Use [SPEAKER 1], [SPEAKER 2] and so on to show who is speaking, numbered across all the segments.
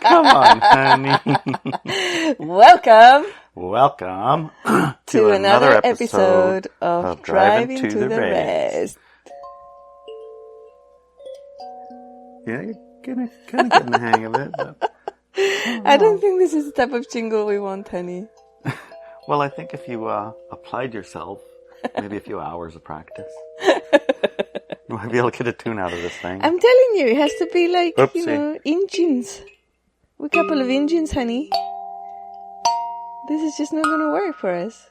[SPEAKER 1] Come on, honey.
[SPEAKER 2] Welcome
[SPEAKER 1] to another episode of Driving to the Rest. Yeah, you're kind of getting the hang of it. But
[SPEAKER 2] I don't think this is the type of jingle we want, honey.
[SPEAKER 1] Well, I think if you applied yourself, maybe a few hours of practice, you might be able to get a tune out of this thing.
[SPEAKER 2] I'm telling you, it has to be like,
[SPEAKER 1] Oopsie.
[SPEAKER 2] engines. We're a couple of engines, honey. This is just not going to work for us.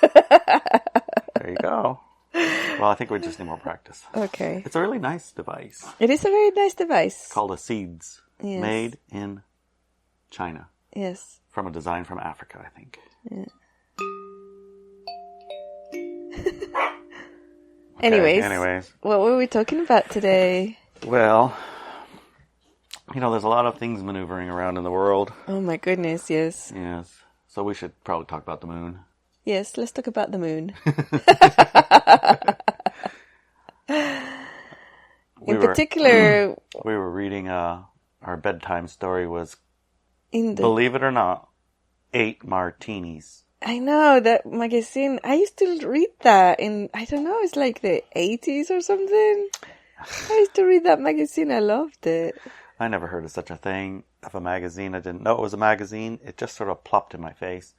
[SPEAKER 1] There you go. Well, I think we just need more practice.
[SPEAKER 2] Okay.
[SPEAKER 1] It's a really nice device.
[SPEAKER 2] It is a very nice device.
[SPEAKER 1] Called a Seeds.
[SPEAKER 2] Yes.
[SPEAKER 1] Made in China.
[SPEAKER 2] Yes.
[SPEAKER 1] From a design from Africa, I think.
[SPEAKER 2] Yeah.
[SPEAKER 1] Okay,
[SPEAKER 2] Anyways, what were we talking about today?
[SPEAKER 1] Well, there's a lot of things maneuvering around in the world.
[SPEAKER 2] Oh my goodness, yes.
[SPEAKER 1] Yes. So we should probably talk about the moon.
[SPEAKER 2] Yes, let's talk about the moon. In particular...
[SPEAKER 1] We were reading, our bedtime story was, believe it or not, 8 martinis.
[SPEAKER 2] I know, that magazine. I used to read that in, I don't know, it's like the 80s or something. I used to read that magazine. I loved it.
[SPEAKER 1] I never heard of such a thing, of a magazine. I didn't know it was a magazine. It just sort of plopped in my face.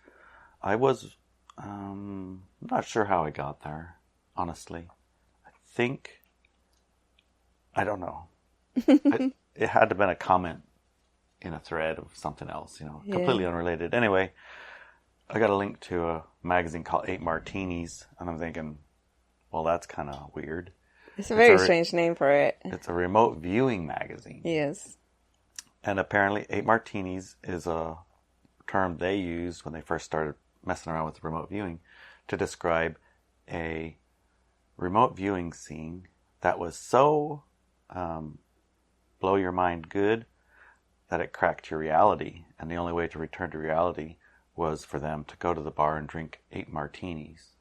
[SPEAKER 1] I was not sure how I got there, honestly. I don't know. It had to have been a comment in a thread of something else, completely unrelated. Anyway, I got a link to a magazine called 8 Martinis, and I'm thinking, well, that's kind of weird.
[SPEAKER 2] It's a very strange name for it.
[SPEAKER 1] It's a remote viewing magazine.
[SPEAKER 2] Yes.
[SPEAKER 1] And apparently 8 Martinis is a term they used when they first started messing around with remote viewing to describe a remote viewing scene that was so blow your mind good that it cracked your reality. And the only way to return to reality was for them to go to the bar and drink 8 martinis.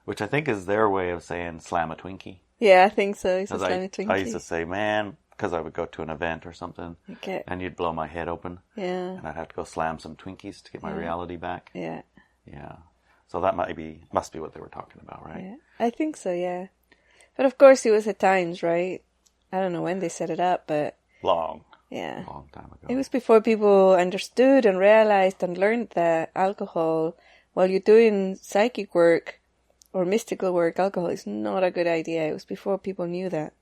[SPEAKER 1] Which I think is their way of saying slam a Twinkie.
[SPEAKER 2] Yeah, I think so. It's a slam a Twinkie.
[SPEAKER 1] I used to say, man, because I would go to an event or something, and you'd blow my head open.
[SPEAKER 2] Yeah.
[SPEAKER 1] And I'd have to go slam some Twinkies to get my reality back.
[SPEAKER 2] Yeah.
[SPEAKER 1] Yeah. So that must be what they were talking about, right?
[SPEAKER 2] Yeah. I think so, yeah. But of course it was at times, right? I don't know when they set it up, but...
[SPEAKER 1] Long time ago.
[SPEAKER 2] It was before people understood and realized and learned that alcohol, while you're doing psychic work or mystical work, alcohol is not a good idea. It was before people knew that.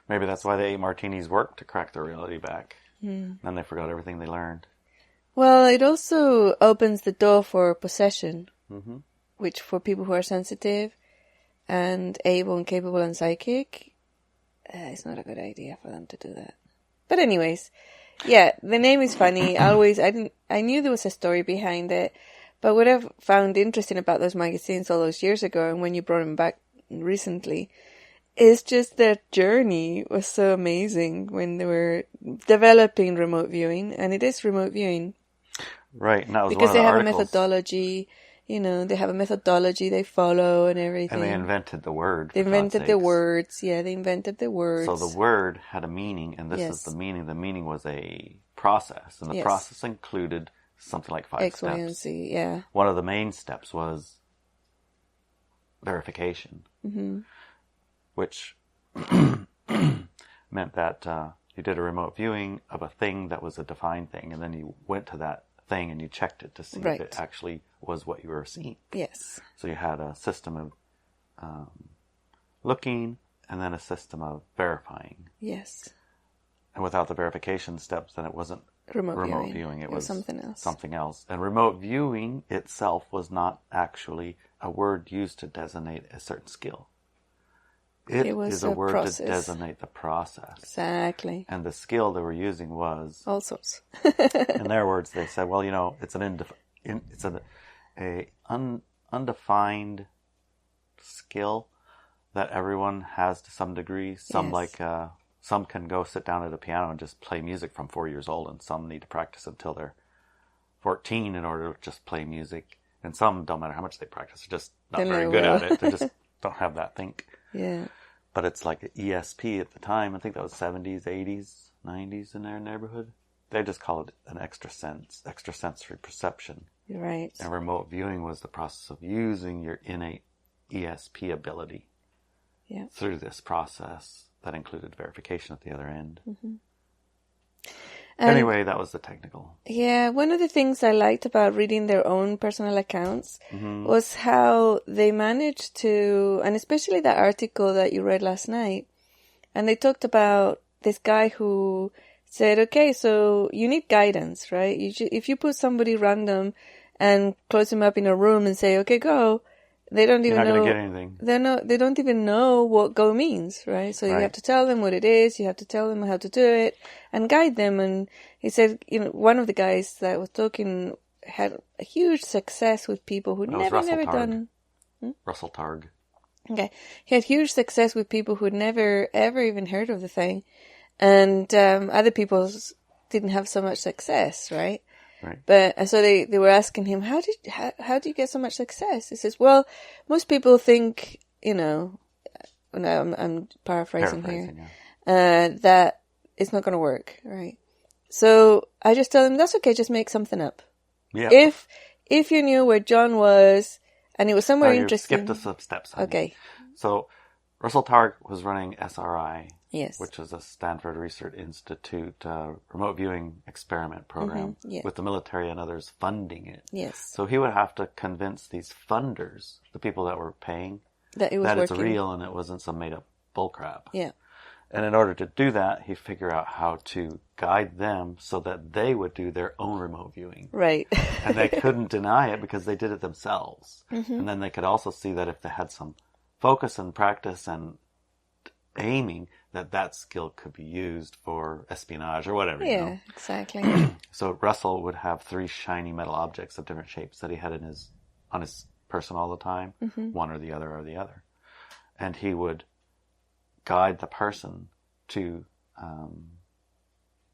[SPEAKER 1] Maybe that's why the 8 martinis worked, to crack their reality back. Then they forgot everything they learned.
[SPEAKER 2] Well, it also opens the door for possession, which for people who are sensitive and able and capable and psychic, it's not a good idea for them to do that. But anyways, yeah, the name is funny. I knew there was a story behind it, but what I've found interesting about those magazines all those years ago, and when you brought them back recently, is just their journey was so amazing when they were developing remote viewing, and it is remote viewing.
[SPEAKER 1] Right, and that was
[SPEAKER 2] because
[SPEAKER 1] one of the
[SPEAKER 2] they have
[SPEAKER 1] articles.
[SPEAKER 2] A methodology. They have a methodology they follow and everything.
[SPEAKER 1] And they invented the word.
[SPEAKER 2] They invented the words. Yeah, they invented the words.
[SPEAKER 1] So the word had a meaning, and this is the meaning. The meaning was a process, and the process included something like 5
[SPEAKER 2] X,
[SPEAKER 1] steps.
[SPEAKER 2] Y, and Z, yeah.
[SPEAKER 1] One of the main steps was verification, which meant that you did a remote viewing of a thing that was a defined thing, and then you went to that thing and you checked it to see if it actually was what you were seeing.
[SPEAKER 2] Yes.
[SPEAKER 1] So you had a system of looking and then a system of verifying.
[SPEAKER 2] Yes.
[SPEAKER 1] And without the verification steps, then it wasn't remote viewing. It was something else. And remote viewing itself was not actually a word used to designate a certain skill. It is a word to designate the process.
[SPEAKER 2] Exactly.
[SPEAKER 1] And the skill they were using was...
[SPEAKER 2] all sorts.
[SPEAKER 1] In their words, they said, well, it's an undefined skill that everyone has to some degree. Some some can go sit down at a piano and just play music from 4 years old, and some need to practice until they're 14 in order to just play music. And some, don't matter how much they practice, they're just not very good at it. They just don't have that think.
[SPEAKER 2] Yeah.
[SPEAKER 1] but it's like an ESP at the time. I think that was 70s, 80s, 90s in their neighborhood. They just call it an extrasensory perception.
[SPEAKER 2] Right.
[SPEAKER 1] And remote viewing was the process of using your innate ESP ability through this process that included verification at the other end.
[SPEAKER 2] Mm-hmm.
[SPEAKER 1] Anyway, that was the technical.
[SPEAKER 2] Yeah, one of the things I liked about reading their own personal accounts was how they managed to, and especially that article that you read last night, and they talked about this guy who said, okay, so you need guidance, right? If you put somebody random and close them up in a room and say, okay, go, they don't even know.
[SPEAKER 1] You're not going to get anything.
[SPEAKER 2] They don't even know what go means, right? So you have to tell them what it is. You have to tell them how to do it and guide them. And he said, one of the guys that was talking had a huge success with people who'd never done.
[SPEAKER 1] Russell Targ.
[SPEAKER 2] Okay. He had huge success with people who'd never, ever even heard of the thing. And other people didn't have so much success, right?
[SPEAKER 1] Right.
[SPEAKER 2] But so they were asking him, how do you get so much success? He says, well, most people think, I'm paraphrasing here, that it's not going to work, right? So I just tell them, that's okay, just make something up.
[SPEAKER 1] Yeah.
[SPEAKER 2] If you knew where John was and it was somewhere interesting.
[SPEAKER 1] Skipped some steps.
[SPEAKER 2] Okay.
[SPEAKER 1] So Russell Targ was running SRI.
[SPEAKER 2] Yes.
[SPEAKER 1] Which is a Stanford Research Institute remote viewing experiment program with the military and others funding it.
[SPEAKER 2] Yes.
[SPEAKER 1] So he would have to convince these funders, the people that were paying,
[SPEAKER 2] that it's
[SPEAKER 1] real and it wasn't some made up bullcrap.
[SPEAKER 2] Yeah.
[SPEAKER 1] And in order to do that, he'd figure out how to guide them so that they would do their own remote viewing.
[SPEAKER 2] Right.
[SPEAKER 1] And they couldn't deny it because they did it themselves. Mm-hmm. And then they could also see that if they had some focus and practice and aiming, that skill could be used for espionage or whatever.
[SPEAKER 2] Yeah, exactly.
[SPEAKER 1] So Russell would have 3 shiny metal objects of different shapes that he had on his person all the time, one or the other. And he would guide the person to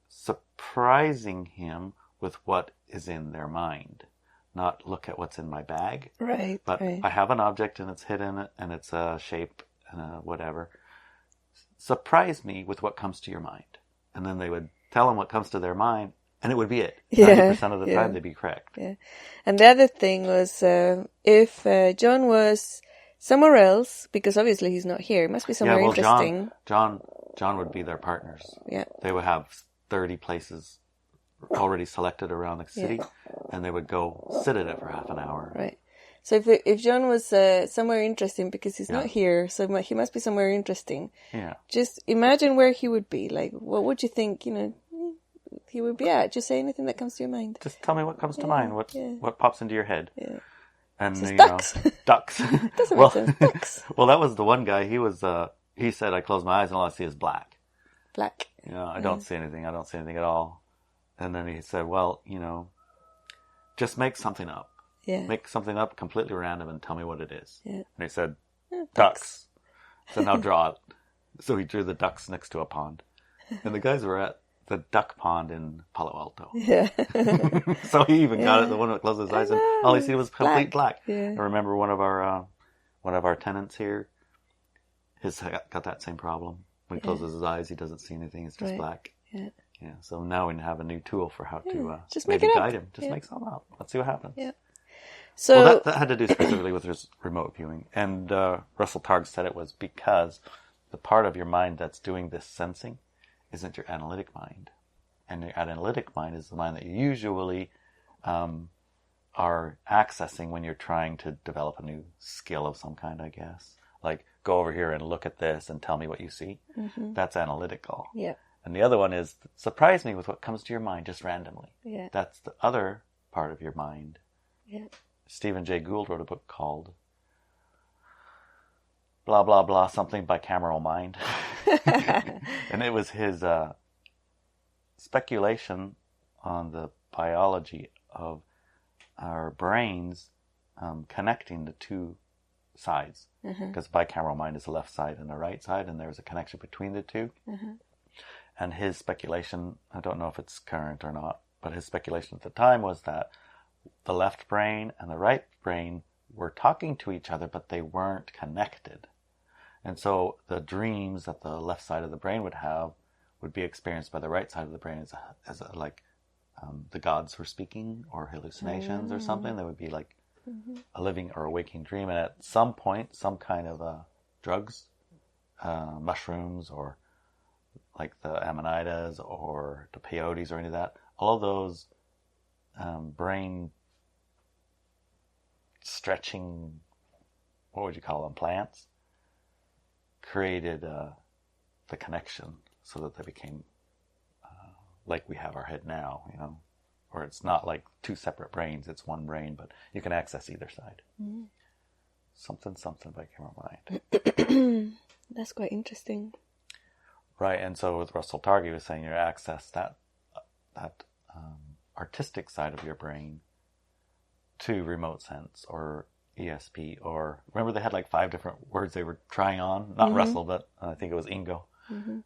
[SPEAKER 1] surprising him with what is in their mind. Not look at what's in my bag.
[SPEAKER 2] Right.
[SPEAKER 1] But
[SPEAKER 2] right.
[SPEAKER 1] I have an object and it's hidden and it's a shape and a whatever. Surprise me with what comes to your mind. And then they would tell him what comes to their mind, and it would be it. 90% of the time they'd be correct. Yeah.
[SPEAKER 2] And the other thing was, if John was somewhere else, because obviously he's not here, it must be somewhere interesting.
[SPEAKER 1] John would be their partners.
[SPEAKER 2] Yeah.
[SPEAKER 1] They would have 30 places already selected around the city, and they would go sit at it for half an hour.
[SPEAKER 2] Right. So if John was somewhere interesting, because he's not here, so he must be somewhere interesting.
[SPEAKER 1] Yeah.
[SPEAKER 2] Just imagine where he would be. Like, what would you think, he would be at? Just say anything that comes to your mind.
[SPEAKER 1] Just tell me what comes to mind. What pops into your head.
[SPEAKER 2] Yeah.
[SPEAKER 1] And,
[SPEAKER 2] ducks.
[SPEAKER 1] Ducks.
[SPEAKER 2] Doesn't make sense. Ducks.
[SPEAKER 1] Well, that was the one guy. He said, I close my eyes and all I see is black.
[SPEAKER 2] Black.
[SPEAKER 1] I don't see anything. I don't see anything at all. And then he said, well, just make something up.
[SPEAKER 2] Yeah.
[SPEAKER 1] Make something up completely random and tell me what it is.
[SPEAKER 2] Yeah.
[SPEAKER 1] And he said, ducks. So now draw it. So he drew the ducks next to a pond. And the guys were at the duck pond in Palo Alto.
[SPEAKER 2] Yeah.
[SPEAKER 1] So he even got it, the one that closed his eyes, and all he see was complete black.
[SPEAKER 2] Yeah.
[SPEAKER 1] I remember one of our tenants here, he's got that same problem. When he closes his eyes, he doesn't see anything. It's just black.
[SPEAKER 2] Yeah.
[SPEAKER 1] Yeah. So now we have a new tool for how to
[SPEAKER 2] just
[SPEAKER 1] maybe
[SPEAKER 2] make it
[SPEAKER 1] guide
[SPEAKER 2] up.
[SPEAKER 1] him. Just make something up. Let's see what happens.
[SPEAKER 2] Yeah. So
[SPEAKER 1] well, that had to do specifically with his remote viewing. And Russell Targ said it was because the part of your mind that's doing this sensing isn't your analytic mind. And your analytic mind is the mind that you usually are accessing when you're trying to develop a new skill of some kind, I guess. Like, go over here and look at this and tell me what you see. Mm-hmm. That's analytical.
[SPEAKER 2] Yeah.
[SPEAKER 1] And the other one is, surprise me with what comes to your mind just randomly.
[SPEAKER 2] Yeah.
[SPEAKER 1] That's the other part of your mind.
[SPEAKER 2] Yeah.
[SPEAKER 1] Stephen Jay Gould wrote a book called blah, blah, blah, something bicameral mind. And it was his speculation on the biology of our brains connecting the two sides. Because bicameral mind is the left side and the right side, and there's a connection between the two. And his speculation, I don't know if it's current or not, but his speculation at the time was that the left brain and the right brain were talking to each other, but they weren't connected. And so the dreams that the left side of the brain would have would be experienced by the right side of the brain as like the gods were speaking, or hallucinations or something. That would be like a living or a waking dream. And at some point, some kind of drugs, mushrooms, or like the amanitas or the peyotes or any of that, all of those brain stretching, what would you call them, plants, created the connection so that they became like we have our head now, you know, or it's not like two separate brains, it's one brain, but you can access either side. Something, but I can't remember.
[SPEAKER 2] That's quite interesting.
[SPEAKER 1] Right, and so with Russell Targy was saying you access that artistic side of your brain to remote sense or ESP, or remember they had like 5 different words they were trying on, not Russell, but I think it was Ingo,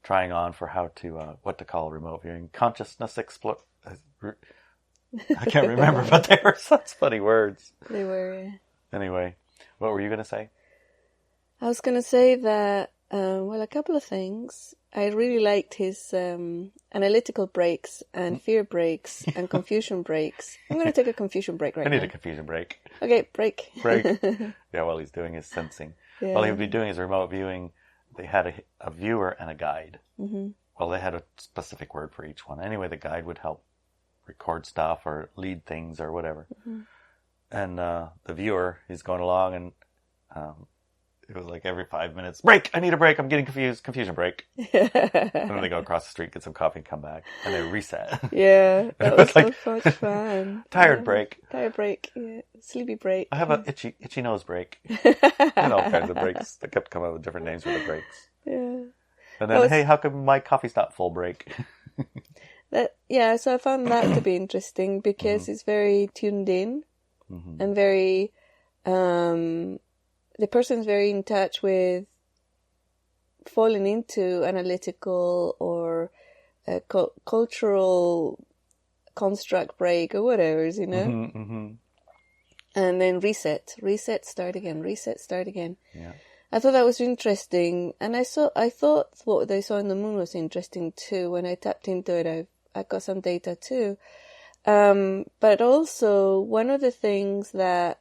[SPEAKER 1] trying on for how to what to call remote viewing. Consciousness explore. I can't remember, but they were such funny words.
[SPEAKER 2] They were.
[SPEAKER 1] Anyway, what were you going to say?
[SPEAKER 2] I was going to say that, well, a couple of things. I really liked his analytical breaks and fear breaks and confusion breaks. I'm going to take a confusion break right now.
[SPEAKER 1] I need a confusion break.
[SPEAKER 2] Okay, break.
[SPEAKER 1] Yeah, while he's doing his sensing.
[SPEAKER 2] Yeah.
[SPEAKER 1] While he would be doing his remote viewing, they had a viewer and a guide. Well, they had a specific word for each one. Anyway, the guide would help record stuff or lead things or whatever. And the viewer, he's going along, and it was like every 5 minutes, break, I need a break, I'm getting confused, confusion break. And then they go across the street, get some coffee, and come back, and they reset.
[SPEAKER 2] Yeah, that was like, so much fun.
[SPEAKER 1] Tired break.
[SPEAKER 2] Tired break, yeah. Sleepy break.
[SPEAKER 1] I have an itchy nose break. And all kinds of breaks. They kept coming up with different names for the breaks.
[SPEAKER 2] Yeah.
[SPEAKER 1] And then, hey, how come my coffee's not full break?
[SPEAKER 2] Yeah, so I found that to be interesting because it's very tuned in and very, the person's very in touch with falling into analytical or cultural construct break or whatever, you know? And then reset, start again. Yeah. I thought that was interesting. And I thought what they saw in the moon was interesting too. When I tapped into it, I got some data too. But also, one of the things that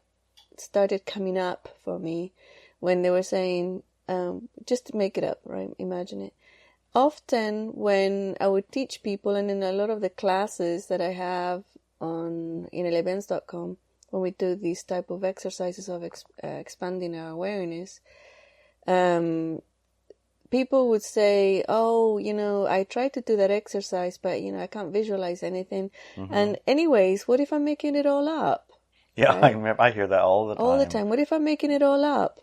[SPEAKER 2] started coming up for me when they were saying, just to make it up, right? Imagine it. Often when I would teach people, and in a lot of the classes that I have on ineliabenz.com, when we do these type of exercises of expanding our awareness, people would say, oh, you know, I tried to do that exercise, but, you know, I can't visualize anything. And anyways, what if I'm making it all up?
[SPEAKER 1] Yeah, right? I hear that all the time.
[SPEAKER 2] All the time. What if I'm making it all up?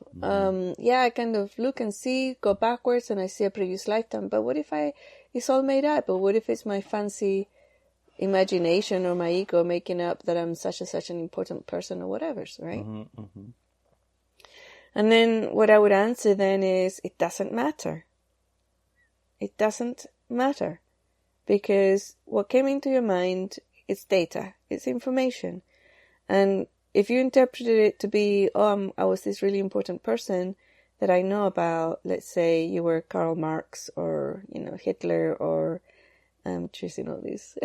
[SPEAKER 2] Yeah, I kind of look and see, go backwards, and I see a previous lifetime. But what if it's all made up? Or what if it's my fancy imagination or my ego making up that I'm such and such an important person or whatever, right? And then what I would answer then is, it doesn't matter. It doesn't matter. Because what came into your mind, it's data, it's information. And if you interpreted it to be, I was this really important person that I know about, let's say you were Karl Marx or, you know, Hitler, or I'm choosing all these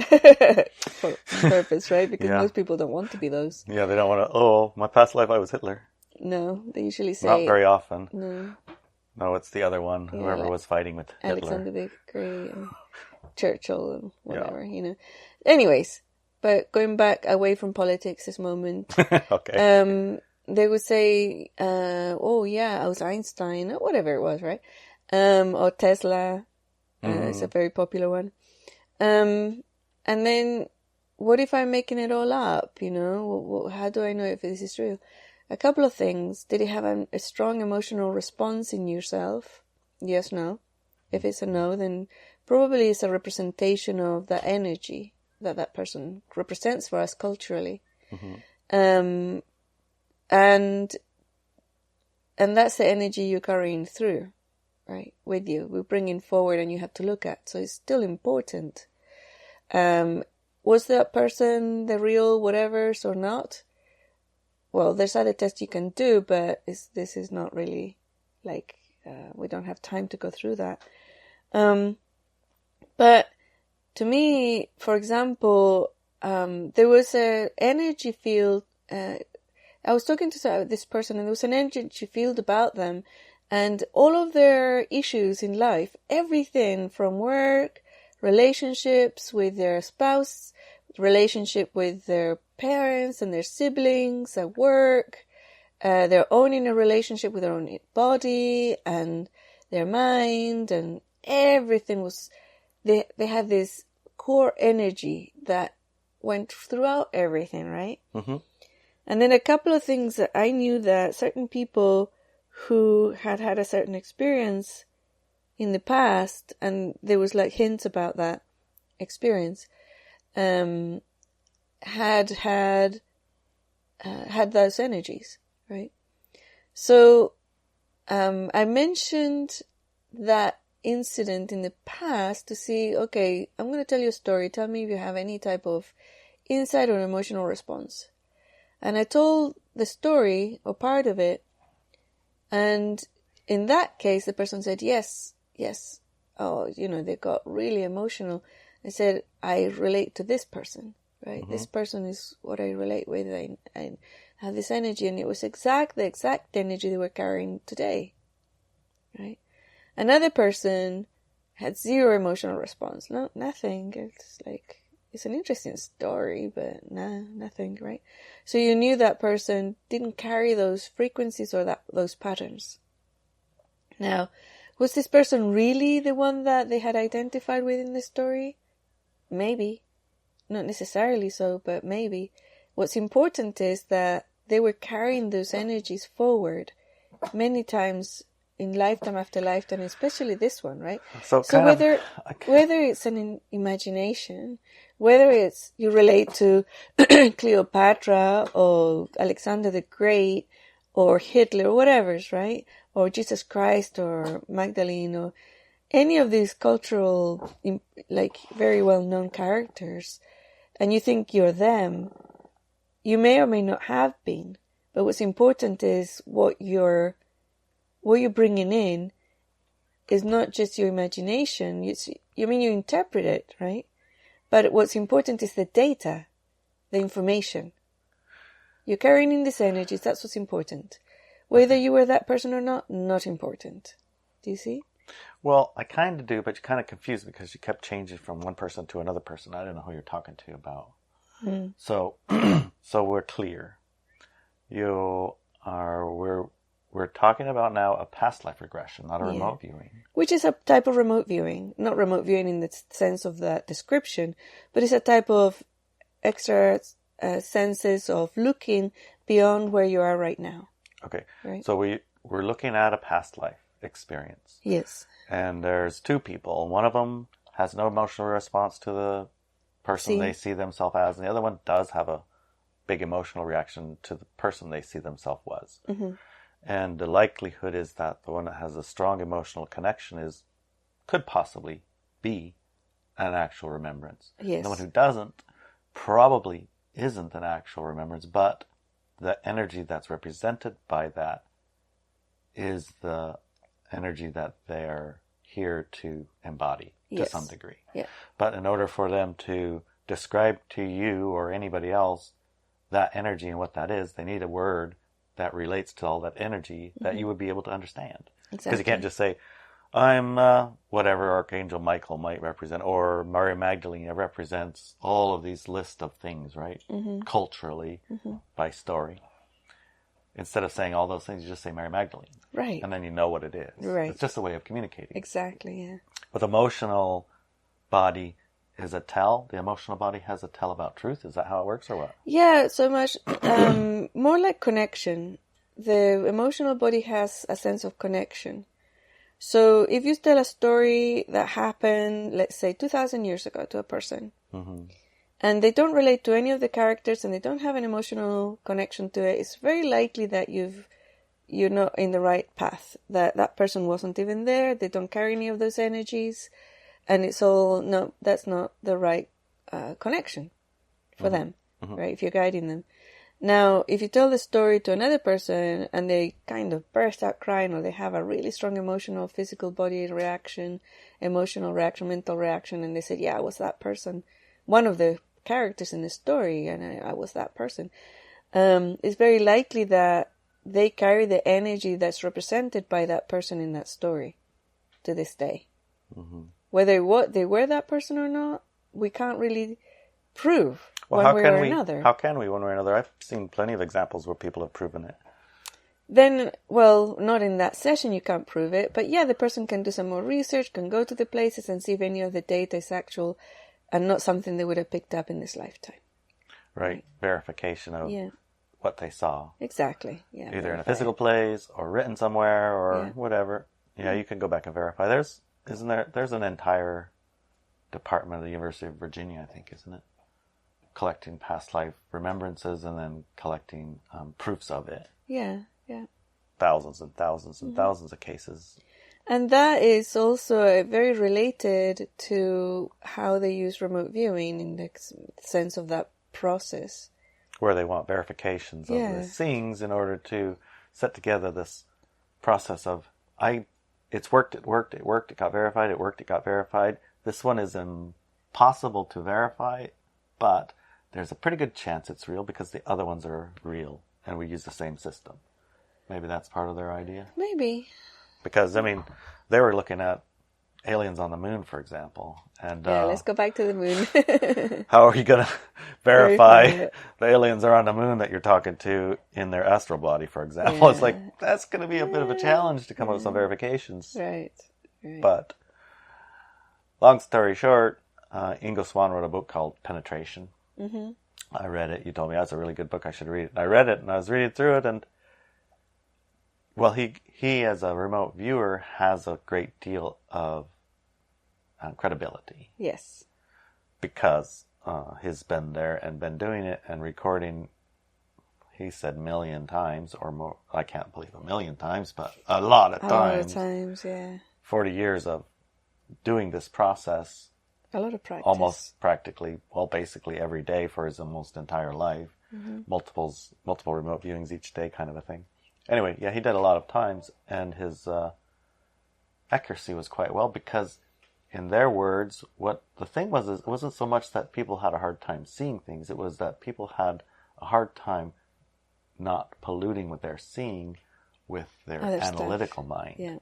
[SPEAKER 2] for purpose, right? Because most people don't want to be those. Yeah,
[SPEAKER 1] they don't want to, my past life I was Hitler.
[SPEAKER 2] No, they usually say...
[SPEAKER 1] Not very often.
[SPEAKER 2] No,
[SPEAKER 1] it's the other one, whoever was fighting with Hitler.
[SPEAKER 2] Alexander the Great and Churchill and whatever, you know. Anyways, but going back away from politics this moment,
[SPEAKER 1] okay.
[SPEAKER 2] They would say, I was Einstein, or whatever it was, right? Or Tesla, it's a very popular one. And then, what if I'm making it all up, you know? How do I know if this is true? A couple of things. Did it have a strong emotional response in yourself? Yes, no. If it's a no, then probably it's a representation of the energy that person represents for us culturally. And that's the energy you're carrying through, right, with you. We're bringing forward and you have to look at. So it's still important. Was that person the real whatevers or not? Well, there's other tests you can do, but this is not really like we don't have time to go through that. But to me, for example, there was an energy field. I was talking to this person, and there was an energy field about them, and all of their issues in life, everything from work, relationships with their spouse, relationship with their parents and their siblings at work, their own inner relationship with their own body and their mind, and everything was, they had this core energy that went throughout everything, right? Mm-hmm. And then a couple of things that I knew that certain people who had had a certain experience in the past, and there was like hints about that experience, had those energies, right? So I mentioned that incident in the past to see, okay, I'm going to tell you a story. Tell me if you have any type of insight or emotional response. And I told the story or part of it, and in that case, the person said, yes. Oh, they got really emotional. I said, I relate to this person, right? Mm-hmm. This person is what I relate with. I have this energy, and it was the exact energy they were carrying today, right? Another person had zero emotional response. No, nothing. It's like, it's an interesting story, but nothing, right? So you knew that person didn't carry those frequencies or those patterns. Now, was this person really the one that they had identified with in the story? Maybe. Not necessarily so, but maybe. What's important is that they were carrying those energies forward many times in lifetime after lifetime, especially this one, right? So whether it's an imagination, whether it's you relate to Cleopatra or Alexander the Great or Hitler or whatever's, right? Or Jesus Christ or Magdalene or any of these cultural, like very well-known characters, and you think you're them, you may or may not have been. But what's important is what you're bringing in is not just your imagination. You interpret it, right? But what's important is the data, the information. You're carrying in these energies, that's what's important. Whether you were that person or not important. Do you see?
[SPEAKER 1] Well, I kind of do, but you're kind of confused because you kept changing from one person to another person. I don't know who you're talking to about. So we're clear. We're talking about now a past life regression, not a remote viewing.
[SPEAKER 2] Which is a type of remote viewing. Not remote viewing in the sense of that description, but it's a type of extra senses of looking beyond where you are right now.
[SPEAKER 1] Okay.
[SPEAKER 2] Right?
[SPEAKER 1] So we're looking at a past life experience.
[SPEAKER 2] Yes.
[SPEAKER 1] And there's two people. One of them has no emotional response to the person they see themselves as, and the other one does have a big emotional reaction to the person they see themselves was. Mm-hmm. And the likelihood is that the one that has a strong emotional connection could possibly be an actual remembrance.
[SPEAKER 2] Yes.
[SPEAKER 1] The one who doesn't probably isn't an actual remembrance, but the energy that's represented by that is the energy that they're here to embody to some degree.
[SPEAKER 2] Yeah.
[SPEAKER 1] But in order for them to describe to you or anybody else that energy and what that is, they need a word that relates to all that energy that you would be able to understand.
[SPEAKER 2] Exactly.
[SPEAKER 1] Because you can't just say, I'm whatever Archangel Michael might represent, or Mary Magdalene represents all of these list of things, right? Mm-hmm. Culturally, by story. Instead of saying all those things, you just say Mary Magdalene.
[SPEAKER 2] Right.
[SPEAKER 1] And then you know what it is.
[SPEAKER 2] Right.
[SPEAKER 1] It's just a way of communicating.
[SPEAKER 2] Exactly, yeah.
[SPEAKER 1] With emotional body is a tell. The emotional body has a tell about truth. Is that how it works or what?
[SPEAKER 2] Yeah, so much more like connection. The emotional body has a sense of connection. So if you tell a story that happened, let's say 2,000 years ago to a person, and they don't relate to any of the characters and they don't have an emotional connection to it, it's very likely that you're not in the right path, that person wasn't even there, they don't carry any of those energies, and it's all, no, that's not the right connection for them, right, if you're guiding them. Now, if you tell the story to another person and they kind of burst out crying, or they have a really strong emotional, physical body reaction, emotional reaction, mental reaction, and they said, yeah, I was that person, one of the characters in the story, and I was that person, it's very likely that they carry the energy that's represented by that person in that story to this day.
[SPEAKER 1] Mm-hmm.
[SPEAKER 2] Whether they were that person or not, we can't really prove
[SPEAKER 1] well,
[SPEAKER 2] one way or another.
[SPEAKER 1] How can we one way or another? I've seen plenty of examples where people have proven it.
[SPEAKER 2] Then, well, not in that session you can't prove it, but yeah, the person can do some more research, can go to the places and see if any of the data is actual and not something they would have picked up in this lifetime.
[SPEAKER 1] Right. Verification of what they saw.
[SPEAKER 2] Exactly. Yeah.
[SPEAKER 1] Either in a physical place or written somewhere or whatever. Yeah, you can go back and verify. There's an entire department of the University of Virginia, I think, isn't it? Collecting past life remembrances and then collecting proofs of it.
[SPEAKER 2] Yeah, yeah.
[SPEAKER 1] Thousands and thousands and thousands of cases.
[SPEAKER 2] And that is also very related to how they use remote viewing in the sense of that process.
[SPEAKER 1] Where they want verifications of the seeings in order to set together this process of, it worked, it got verified, it worked, it got verified. This one is impossible to verify, but there's a pretty good chance it's real because the other ones are real and we use the same system. Maybe that's part of their idea.
[SPEAKER 2] Maybe.
[SPEAKER 1] Because, I mean, they were looking at aliens on the moon, for example. And
[SPEAKER 2] let's go back to the moon.
[SPEAKER 1] how are you going to verify the aliens are on the moon that you're talking to in their astral body, for example? Yeah. It's like, that's going to be a bit of a challenge to come up with some verifications.
[SPEAKER 2] Right.
[SPEAKER 1] But, long story short, Ingo Swann wrote a book called Penetration. Mm-hmm. I read it. You told me that's a really good book. I should read it. I read it and I was reading through it, and well, he as a remote viewer has a great deal of credibility.
[SPEAKER 2] Yes.
[SPEAKER 1] Because he's been there and been doing it and recording, he said 1,000,000 times or more. I can't believe 1,000,000 times, but a lot of times.
[SPEAKER 2] A lot of times, yeah.
[SPEAKER 1] 40 years of doing this process.
[SPEAKER 2] A lot of practice.
[SPEAKER 1] Almost practically, well, basically every day for his almost entire life. Mm-hmm. Multiple remote viewings each day kind of a thing. Anyway, yeah, he did a lot of times, and his accuracy was quite well because, in their words, what the thing was is it wasn't so much that people had a hard time seeing things, it was that people had a hard time not polluting what they're seeing with their analytical mind.
[SPEAKER 2] Yeah.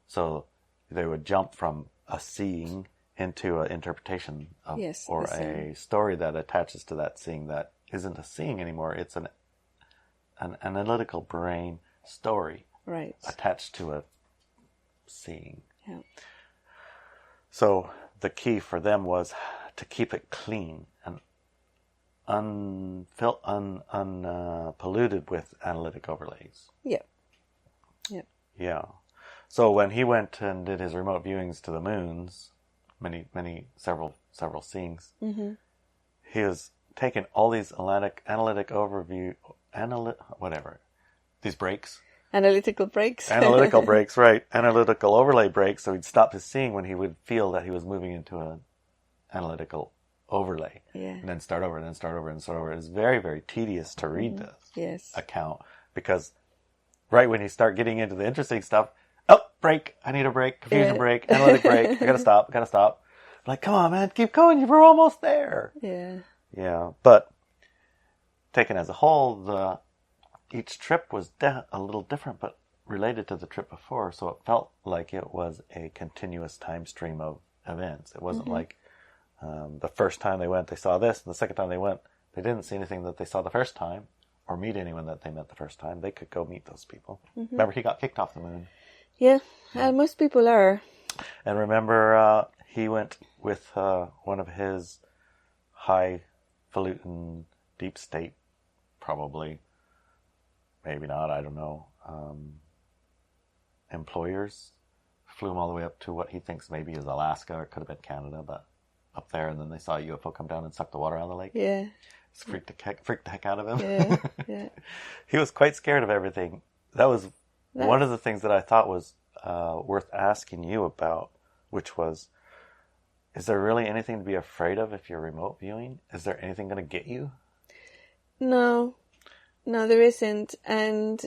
[SPEAKER 1] So they would jump from a seeing into an interpretation of, or a story that attaches to that seeing that isn't a seeing anymore. It's an analytical brain story attached to a seeing.
[SPEAKER 2] Yeah.
[SPEAKER 1] So the key for them was to keep it clean and unpolluted with analytic overlays.
[SPEAKER 2] Yeah. Yeah.
[SPEAKER 1] Yeah. So when he went and did his remote viewings to the moons, several seeings, he was taking all these analytic overview, these breaks.
[SPEAKER 2] Analytical breaks.
[SPEAKER 1] Analytical breaks, right. Analytical overlay breaks, so he'd stop his seeing when he would feel that he was moving into an analytical overlay.
[SPEAKER 2] Yeah.
[SPEAKER 1] And then start over, and then start over, and start over. It's very, very tedious to read this account, because right when you start getting into the interesting stuff, break, I need a break, confusion break, analytic break, I gotta stop. Like, come on, man, keep going, you were almost there.
[SPEAKER 2] Yeah.
[SPEAKER 1] Yeah, but taken as a whole, each trip was a little different, but related to the trip before, so it felt like it was a continuous time stream of events. It wasn't like the first time they went, they saw this, and the second time they went, they didn't see anything that they saw the first time, or meet anyone that they met the first time. They could go meet those people. Remember, he got kicked off the moon.
[SPEAKER 2] Yeah, most people are.
[SPEAKER 1] And remember, he went with one of his highfalutin deep state, probably, maybe not, I don't know, employers. Flew him all the way up to what he thinks maybe is Alaska, or it could have been Canada, but up there, and then they saw a UFO come down and suck the water out of the lake.
[SPEAKER 2] Yeah.
[SPEAKER 1] It freaked the heck out of him.
[SPEAKER 2] Yeah, yeah.
[SPEAKER 1] He was quite scared of everything. That was one of the things that I thought was worth asking you about, which was, is there really anything to be afraid of if you're remote viewing? Is there anything going to get you?
[SPEAKER 2] No. No, there isn't. And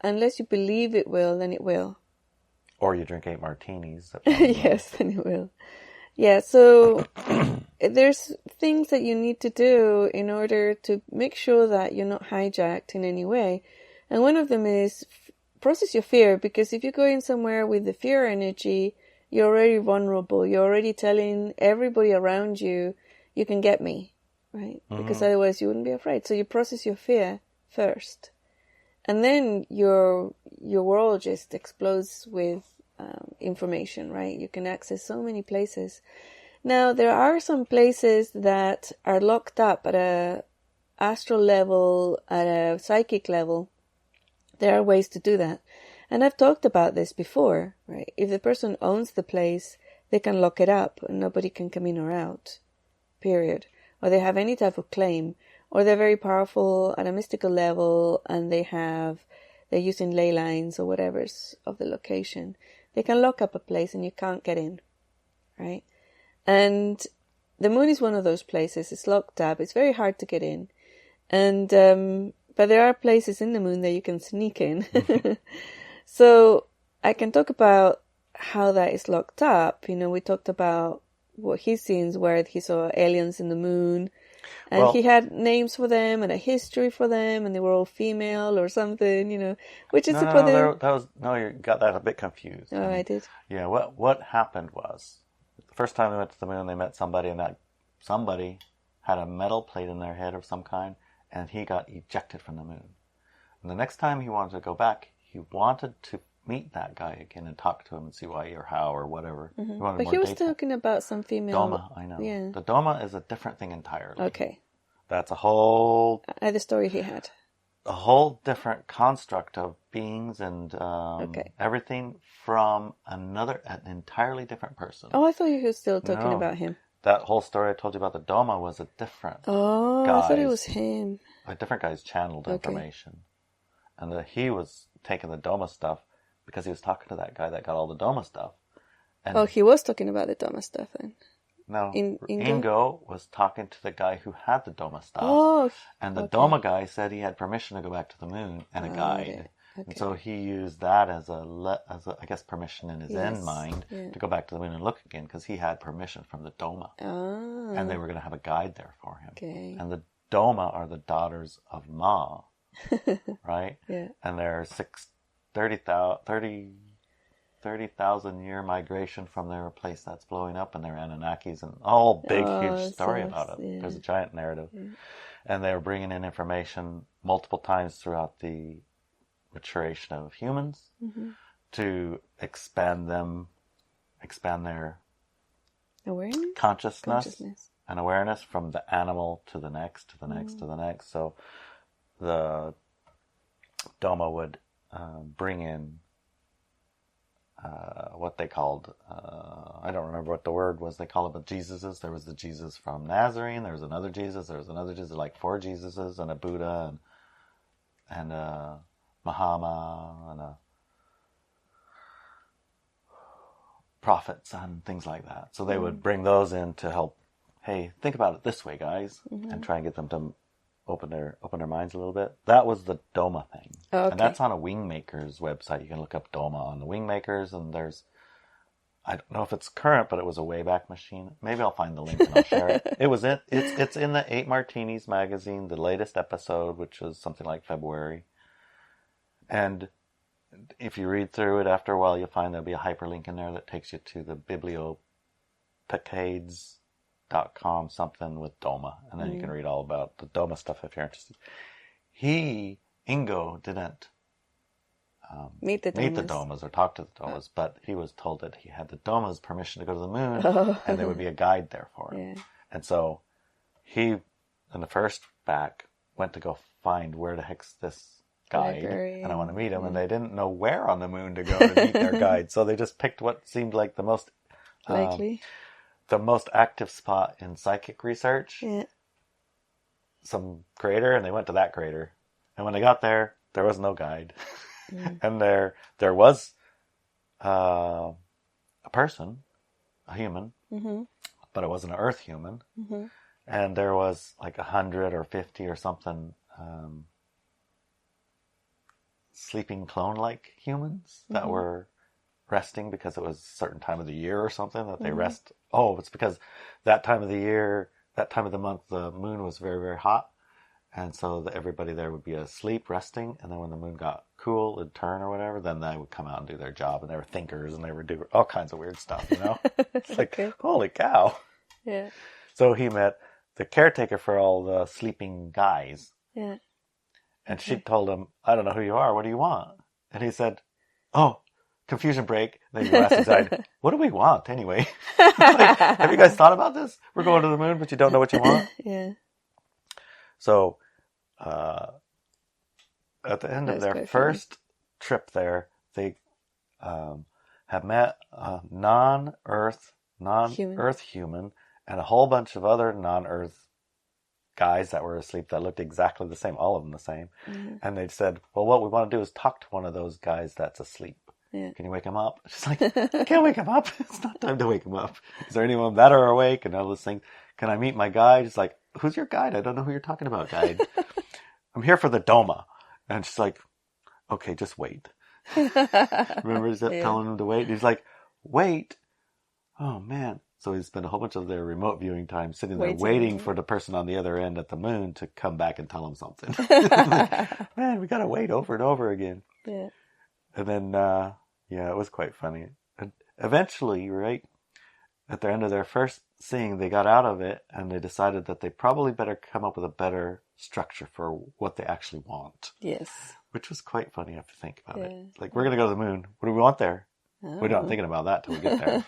[SPEAKER 2] unless you believe it will, then it will.
[SPEAKER 1] Or you drink 8 martinis. That probably will.
[SPEAKER 2] Yes, then it will. Yeah, so there's things that you need to do in order to make sure that you're not hijacked in any way. And one of them is process your fear, because if you go in somewhere with the fear energy, you're already vulnerable. You're already telling everybody around you, you can get me, right? Because otherwise you wouldn't be afraid. So you process your fear first. And then your world just explodes with information, right? You can access so many places. Now, there are some places that are locked up at a astral level, at a psychic level. There are ways to do that. And I've talked about this before, right? If the person owns the place, they can lock it up and nobody can come in or out, period. Or they have any type of claim, or they're very powerful at a mystical level and they're using ley lines or whatever's of the location. They can lock up a place and you can't get in, right? And the moon is one of those places. It's locked up. It's very hard to get in. And, but there are places in the moon that you can sneak in. So I can talk about how that is locked up. You know, we talked about what his scenes where he saw aliens in the moon. And he had names for them and a history for them, and they were all female or something, you know, which is
[SPEAKER 1] you got that a bit confused.
[SPEAKER 2] Oh, I did.
[SPEAKER 1] Yeah, what happened was, the first time they went to the moon, they met somebody, and that somebody had a metal plate in their head of some kind, and he got ejected from the moon. And the next time he wanted to go back, he wanted to meet that guy again and talk to him and see why or how or whatever.
[SPEAKER 2] But he was talking about some female...
[SPEAKER 1] Doma, I know.
[SPEAKER 2] Yeah.
[SPEAKER 1] The Doma is a different thing entirely.
[SPEAKER 2] Okay.
[SPEAKER 1] That's a whole...
[SPEAKER 2] the story he had.
[SPEAKER 1] A whole different construct of beings and everything from an entirely different person.
[SPEAKER 2] Oh, I thought you were still talking about him.
[SPEAKER 1] That whole story I told you about the Doma was a different
[SPEAKER 2] I thought it was him.
[SPEAKER 1] A different guy's channeled information. And he was taking the Doma stuff because he was talking to that guy that got all the Doma stuff. And
[SPEAKER 2] he was talking about the Doma stuff then.
[SPEAKER 1] No, Ingo was talking to the guy who had the Doma stuff.
[SPEAKER 2] Oh,
[SPEAKER 1] and the Doma guy said he had permission to go back to the moon and a guide. Okay. And so he used that as I guess, permission in his own mind to go back to the moon and look again, because he had permission from the Doma. Oh. And they were going to have a guide there for him. Okay. And the Doma are the daughters of Ma, right? Yeah. And they're 30,000 year migration from their place that's blowing up, and they're Anunnakis, and a whole big, huge story about it. Yeah. There's a giant narrative. Yeah. And they were bringing in information multiple times throughout the maturation of humans to expand their
[SPEAKER 2] awareness,
[SPEAKER 1] consciousness and awareness from the animal to the next, to the next, to the next. So the Doma would bring in what they called, I don't remember what the word was they called it, but Jesuses. There was the Jesus from Nazarene, there was another Jesus, like 4 Jesuses, and a Buddha, and a Muhammad, and a prophets, and things like that. So they would bring those in to help, hey, think about it this way, guys, and try and get them to open their minds a little bit. That was the Doma thing. Oh, okay. And that's on a Wingmaker's website. You can look up Doma on the Wingmakers, and there's, I don't know if it's current, but it was a Wayback Machine. Maybe I'll find the link and I'll share it. It's in the 8 Martinis magazine, the latest episode, which was something like February. And if you read through it after a while, you'll find there'll be a hyperlink in there that takes you to the bibliopecades.com something with Doma, and then you can read all about the Doma stuff if you're interested. Ingo didn't meet the Domas or talk to the Domas, but he was told that he had the Domas' permission to go to the moon, and there would be a guide there for him. Yeah. And so he, in the first back, went to go find where the heck's this guide, and I want to meet him, and they didn't know where on the moon to go to meet their guide, so they just picked what seemed like the most likely. The most active spot in psychic research, some crater, and they went to that crater. And when they got there, there was no guide. And there was a person, a human, but it wasn't an Earth human. And there was like 100 or 50 or something sleeping clone-like humans that were resting because it was a certain time of the year or something that they rest. Oh, it's because that time of the year, that time of the month, the moon was very, very hot. And so everybody there would be asleep, resting. And then when the moon got cool, it'd turn or whatever, then they would come out and do their job. And they were thinkers and they would do all kinds of weird stuff, you know? It's like, holy cow.
[SPEAKER 2] Yeah.
[SPEAKER 1] So he met the caretaker for all the sleeping guys.
[SPEAKER 2] Yeah.
[SPEAKER 1] And she told him, I don't know who you are. What do you want? And he said, oh, confusion break. And then you asked inside, what do we want anyway? Like, have you guys thought about this? We're going to the moon, but you don't know what you want?
[SPEAKER 2] Yeah.
[SPEAKER 1] So, at the end of their first trip there, they have met a non-Earth human and a whole bunch of other non-Earth guys that were asleep that looked exactly the same, all of them the same. And they said, well, what we want to do is talk to one of those guys that's asleep. Yeah. Can you wake him up? She's like, I can't wake him up. It's not time to wake him up. Is there anyone that are awake? And all those things. Can I meet my guide? She's like, who's your guide? I don't know who you're talking about, guide. I'm here for the Doma. And she's like, okay, just wait. Remember telling him to wait? He's like, wait. Oh, man. So he spent a whole bunch of their remote viewing time sitting there waiting for the person on the other end at the moon to come back and tell him something. Like, man, we got to wait over and over again. Yeah. And then, it was quite funny. And eventually, right, at the end of their first seeing, they got out of it and they decided that they probably better come up with a better structure for what they actually want. Yes. Which was quite funny if you think about it. Like, we're going to go to the moon. What do we want there? We're not thinking about that till we get there.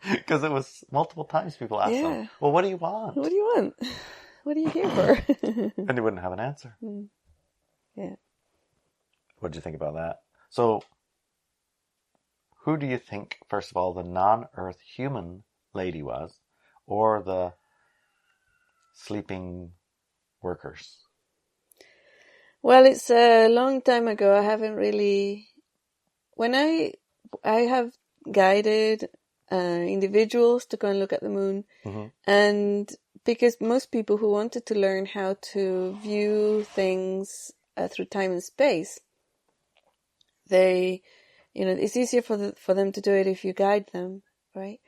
[SPEAKER 1] Because it was multiple times people asked them, well, what do you want?
[SPEAKER 2] What do you want? What are you here for?
[SPEAKER 1] And they wouldn't have an answer. Yeah. What did you think about that? So, who do you think, first of all, the non-Earth human lady was, or the sleeping workers?
[SPEAKER 2] Well, it's a long time ago. I haven't really... When I have guided individuals to go and look at the moon, and because most people who wanted to learn how to view things through time and space, they, it's easier for them to do it if you guide them, right?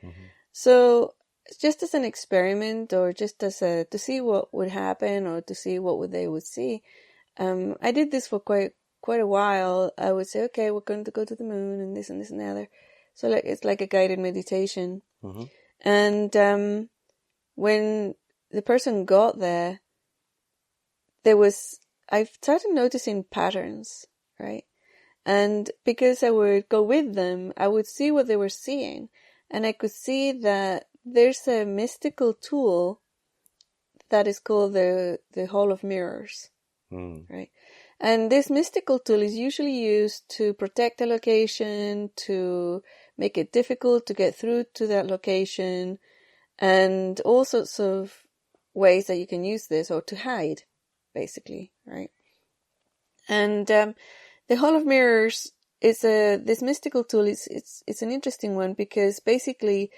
[SPEAKER 2] So just as an experiment, or just as to see what would happen, or to see what they would see, I did this for quite a while. I would say, okay, we're going to go to the moon, and this and this and the other. So it's like a guided meditation. And when the person got there, I started noticing patterns, right? And because I would go with them, I would see what they were seeing. And I could see that there's a mystical tool that is called the Hall of Mirrors, right? And this mystical tool is usually used to protect a location, to make it difficult to get through to that location, and all sorts of ways that you can use this, or to hide, basically, right? And the Hall of Mirrors is this mystical tool. It's an interesting one, because basically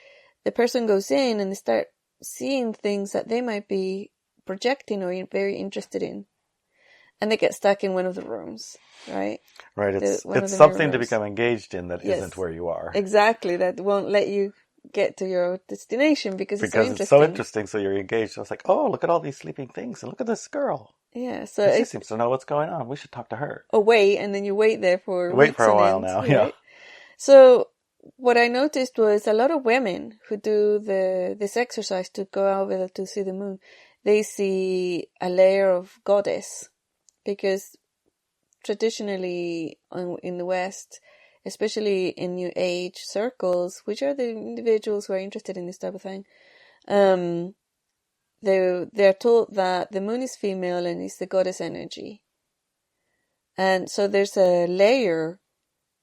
[SPEAKER 2] the person goes in and they start seeing things that they might be projecting or very interested in. And they get stuck in one of the rooms, right?
[SPEAKER 1] Right. It's something to become engaged in that isn't where you are.
[SPEAKER 2] Exactly. That won't let you get to your destination because it's
[SPEAKER 1] so interesting. So you're engaged. I was like, oh, look at all these sleeping things. And look at this girl.
[SPEAKER 2] Yeah. So
[SPEAKER 1] she seems to know what's going on. We should talk to her.
[SPEAKER 2] Oh, wait. And then you wait there for
[SPEAKER 1] a while now. Right? Yeah.
[SPEAKER 2] So what I noticed was a lot of women who do this exercise to go over there to see the moon, they see a layer of goddess. Because traditionally in the West, especially in New Age circles, which are the individuals who are interested in this type of thing, they're taught that the moon is female and is the goddess energy. And so there's a layer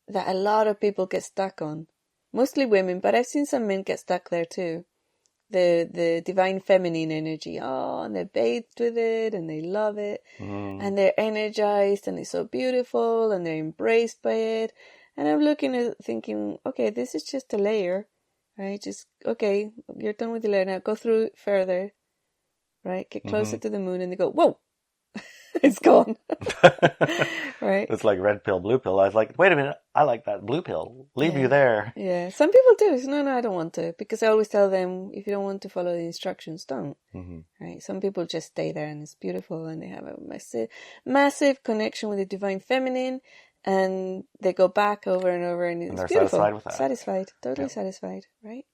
[SPEAKER 2] that a lot of people get stuck on. Mostly women, but I've seen some men get stuck there too. The divine feminine energy. Oh, and they're bathed with it and they love it. And they're energized and it's so beautiful and they're embraced by it. And I'm looking at thinking, okay, this is just a layer, right? Just, okay, you're done with the layer now. Go through it further, right? Get closer to the moon, and they go, whoa! It's gone. Right?
[SPEAKER 1] It's like red pill, blue pill. I was like, wait a minute, I like that blue pill. Leave you there.
[SPEAKER 2] Yeah. Some people do. No, I don't want to. Because I always tell them, if you don't want to follow the instructions, don't. Right? Some people just stay there and it's beautiful and they have a massive connection with the divine feminine and they go back over and over and it's
[SPEAKER 1] they're
[SPEAKER 2] beautiful.
[SPEAKER 1] satisfied with that.
[SPEAKER 2] Satisfied. Totally satisfied. Right?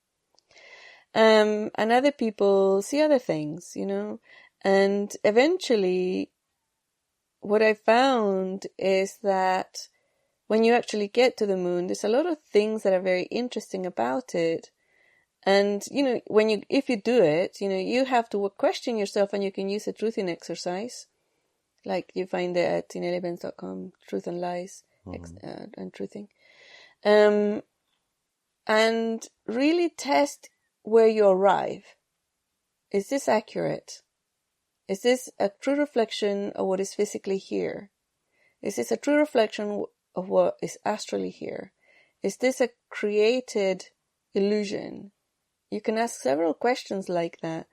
[SPEAKER 2] And other people see other things, and eventually what I found is that when you actually get to the moon, there's a lot of things that are very interesting about it. And, if you do it, you have to question yourself and you can use a truthing exercise. Like you find it at ineliabenz.com, Truth and Lies, and Truthing. And really test where you arrive. Is this accurate? Is this a true reflection of what is physically here? Is this a true reflection of what is astrally here? Is this a created illusion? You can ask several questions like that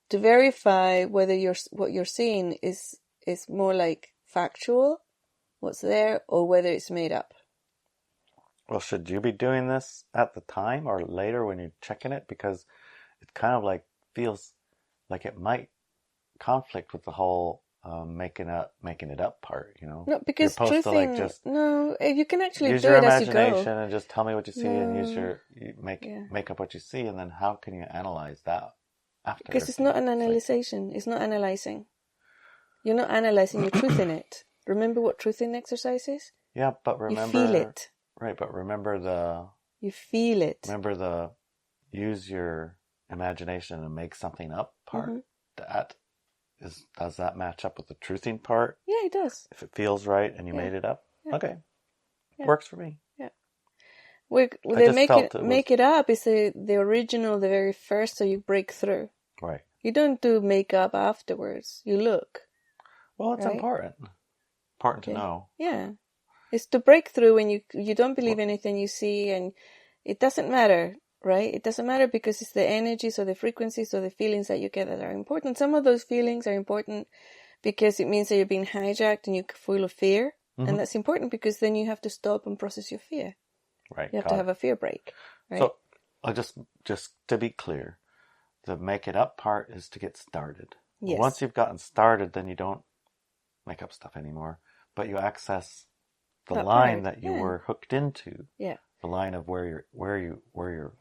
[SPEAKER 2] to verify whether what you're seeing is more like factual, what's there, or whether it's made up.
[SPEAKER 1] Well, should you be doing this at the time or later when you're checking it? Because it kind of like feels like it might conflict with the whole making it up part,
[SPEAKER 2] No, because
[SPEAKER 1] you're supposed to like just
[SPEAKER 2] you can actually
[SPEAKER 1] use
[SPEAKER 2] do
[SPEAKER 1] your
[SPEAKER 2] it as you
[SPEAKER 1] imagination
[SPEAKER 2] go.
[SPEAKER 1] and just tell me what you see and make up what you see, and then how can you analyze that after?
[SPEAKER 2] Because it's not an analyzation. It's not analyzing. You're not analyzing. You're truthing it. Remember what truthing exercise is?
[SPEAKER 1] Yeah, but remember
[SPEAKER 2] you feel it.
[SPEAKER 1] Right, but remember
[SPEAKER 2] you feel it.
[SPEAKER 1] Remember use your imagination and make something up part. Does that match up with the truthing part?
[SPEAKER 2] Yeah, it does.
[SPEAKER 1] If it feels right and you made it up, okay, works for me.
[SPEAKER 2] Yeah, make it up is the original, the very first, so you break through.
[SPEAKER 1] Right.
[SPEAKER 2] You don't do makeup afterwards. You look.
[SPEAKER 1] Well, it's important to know.
[SPEAKER 2] Yeah, it's to break through when you don't believe anything you see, and it doesn't matter. Right? It doesn't matter because it's the energies or the frequencies or the feelings that you get that are important. Some of those feelings are important because it means that you're being hijacked and you're full of fear. And that's important because then you have to stop and process your fear.
[SPEAKER 1] Right.
[SPEAKER 2] You have to have a fear break. Right?
[SPEAKER 1] So I'll just to be clear, the make it up part is to get started.
[SPEAKER 2] Yes.
[SPEAKER 1] Once you've gotten started, then you don't make up stuff anymore, but you access the line that you were hooked into.
[SPEAKER 2] Yeah. The
[SPEAKER 1] line of where your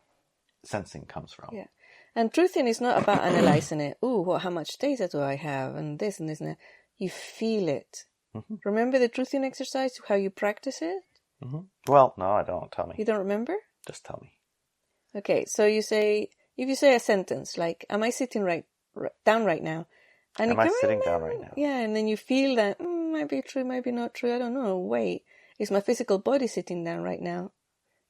[SPEAKER 1] sensing comes from.
[SPEAKER 2] Yeah. And truthing is not about analyzing it. Ooh, how much data do I have? And this and this and that. You feel it. Remember the truthing exercise, how you practice it?
[SPEAKER 1] Well, no, I don't. Tell me.
[SPEAKER 2] You don't remember?
[SPEAKER 1] Just tell me.
[SPEAKER 2] Okay, so if you say a sentence like, am I sitting down right now? And
[SPEAKER 1] am I sitting down right now?
[SPEAKER 2] Yeah, and then you feel that, might be true, might be not true, I don't know. Wait, is my physical body sitting down right now?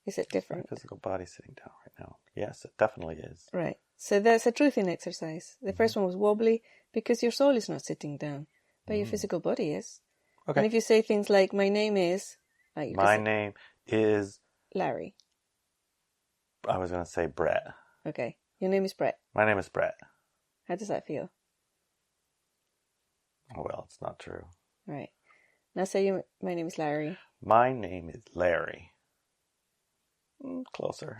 [SPEAKER 2] Is it different?
[SPEAKER 1] My physical body sitting down right now. Yes, it definitely is.
[SPEAKER 2] Right. So that's a truthing exercise. The first one was wobbly because your soul is not sitting down, but your physical body is. Okay. And if you say things like, my name is...
[SPEAKER 1] my name is...
[SPEAKER 2] Larry.
[SPEAKER 1] I was going to say Brett.
[SPEAKER 2] Okay. Your name is Brett.
[SPEAKER 1] My name is Brett.
[SPEAKER 2] How does that feel?
[SPEAKER 1] Oh, well, it's not true.
[SPEAKER 2] Right. Now say my name is Larry.
[SPEAKER 1] My name is Larry. Closer.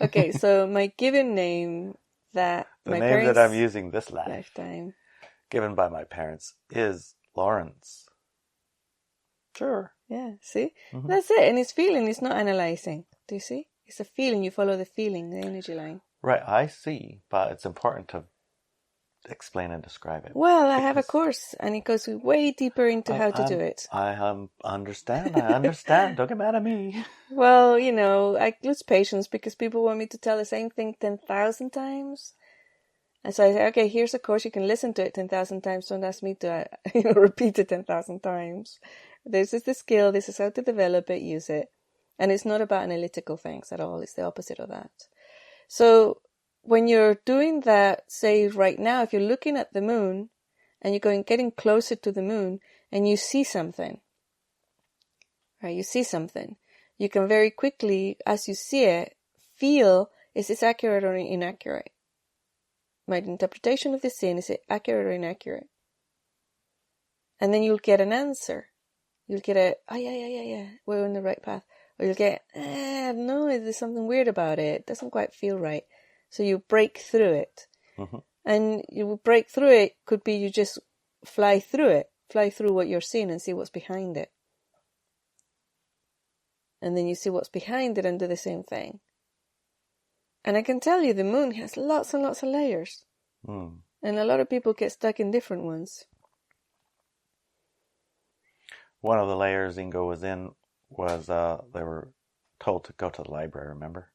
[SPEAKER 2] Okay, so my given name that
[SPEAKER 1] my name that I'm using this
[SPEAKER 2] lifetime
[SPEAKER 1] given by my parents is Lawrence. Sure.
[SPEAKER 2] Yeah, see? That's it. And it's feeling, it's not analyzing. Do you see? It's a feeling. You follow the feeling, the energy line.
[SPEAKER 1] Right, I see. But it's important to explain and describe it.
[SPEAKER 2] Well, I have a course, and it goes way deeper into how to do it.
[SPEAKER 1] I understand. Don't get mad at me.
[SPEAKER 2] Well, I lose patience because people want me to tell the same thing 10,000 times. And so I say, okay, here's a course. You can listen to it 10,000 times. Don't ask me to repeat it 10,000 times. This is the skill. This is how to develop it, use it. And it's not about analytical things at all. It's the opposite of that. So when you're doing that, say right now, if you're looking at the moon and you're getting closer to the moon and you see something, right? You see something. You can very quickly, as you see it, feel, is this accurate or inaccurate? My interpretation of this scene, is it accurate or inaccurate? And then you'll get an answer. You'll get yeah, we're on the right path. Or you'll get, no, there's something weird about it. It doesn't quite feel right. So you break through it.
[SPEAKER 1] Mm-hmm.
[SPEAKER 2] And you break through it could be you just fly through what you're seeing and see what's behind it. And then you see what's behind it and do the same thing. And I can tell you the moon has lots and lots of layers.
[SPEAKER 1] Mm.
[SPEAKER 2] And a lot of people get stuck in different ones.
[SPEAKER 1] One of the layers Ingo was in was they were told to go to the library, remember?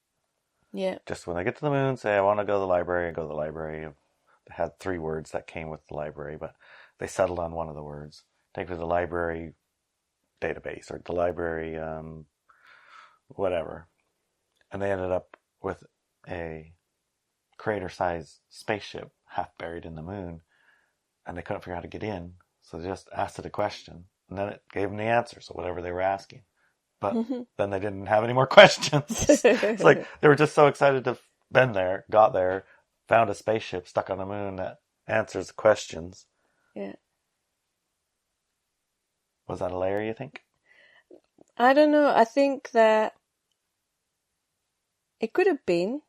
[SPEAKER 2] Yeah.
[SPEAKER 1] Just when they get to the moon, say, I want to go to the library, and go to the library. They had 3 words that came with the library, but they settled on one of the words. Take it to the library database, or the library whatever. And they ended up with a crater-sized spaceship half buried in the moon, and they couldn't figure out how to get in, so they just asked it a question, and then it gave them the answer, so whatever they were asking. But then they didn't have any more questions. It's like they were just so excited to have been there, got there, found a spaceship stuck on the moon that answers the questions.
[SPEAKER 2] Yeah.
[SPEAKER 1] Was that a layer, you think?
[SPEAKER 2] I don't know. I think that it could have been.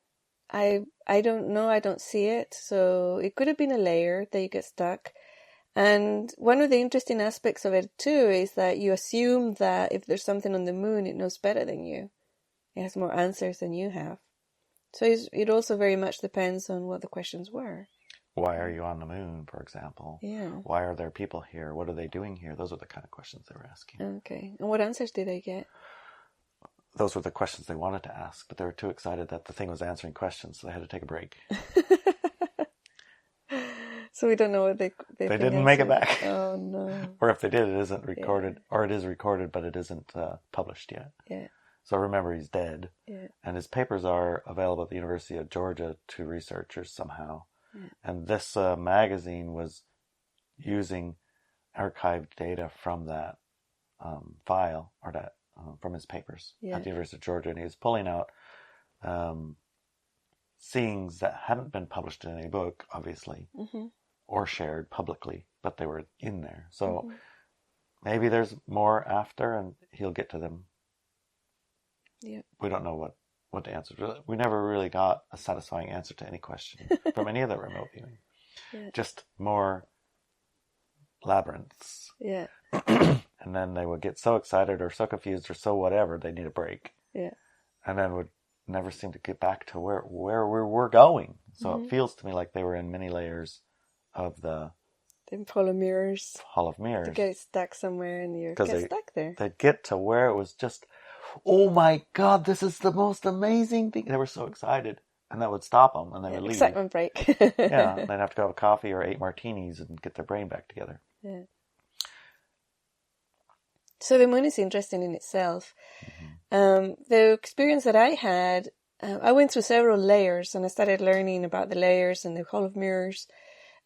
[SPEAKER 2] I don't know. I don't see it. So it could have been a layer that you get stuck. And one of the interesting aspects of it too is that you assume that if there's something on the moon, it knows better than you. It has more answers than you have. So it also very much depends on what the questions were.
[SPEAKER 1] Why are you on the moon, for example?
[SPEAKER 2] Yeah.
[SPEAKER 1] Why are there people here? What are they doing here? Those are the kind of questions they were asking.
[SPEAKER 2] Okay. And what answers did they get?
[SPEAKER 1] Those were the questions they wanted to ask, but they were too excited that the thing was answering questions, so they had to take a break.
[SPEAKER 2] So we don't know what they
[SPEAKER 1] didn't make it back.
[SPEAKER 2] Oh, no.
[SPEAKER 1] Or if they did, it isn't recorded. Yeah. Or it is recorded, but it isn't published yet.
[SPEAKER 2] Yeah.
[SPEAKER 1] So remember, he's dead.
[SPEAKER 2] Yeah. And
[SPEAKER 1] his papers are available at the University of Georgia to researchers somehow. Yeah. And this magazine was using archived data from that file, or that from his papers at the University of Georgia. And he was pulling out scenes that hadn't been published in any book, obviously. Mm-hmm. Or shared publicly, but they were in there. So maybe there's more after, and he'll get to them. Yeah. We don't know what the answer is. We never really got a satisfying answer to any question from any of the remote viewing. Yeah. Just more labyrinths. Yeah. And then they would get so excited or so confused or so whatever, they need a break. Yeah. And then would never seem to get back to where we were going. So it feels to me like they were in many layers of the
[SPEAKER 2] Hall of Mirrors.
[SPEAKER 1] Hall of Mirrors.
[SPEAKER 2] To get stuck somewhere and you get stuck there.
[SPEAKER 1] They'd get to where it was just, oh my God, this is the most amazing thing. They were so excited. And that would stop them and they would leave.
[SPEAKER 2] Excitement break.
[SPEAKER 1] Yeah, they'd have to go have a coffee or 8 martinis and get their brain back together.
[SPEAKER 2] Yeah. So the moon is interesting in itself. Mm-hmm. The experience that I had, I went through several layers and I started learning about the layers and the Hall of Mirrors.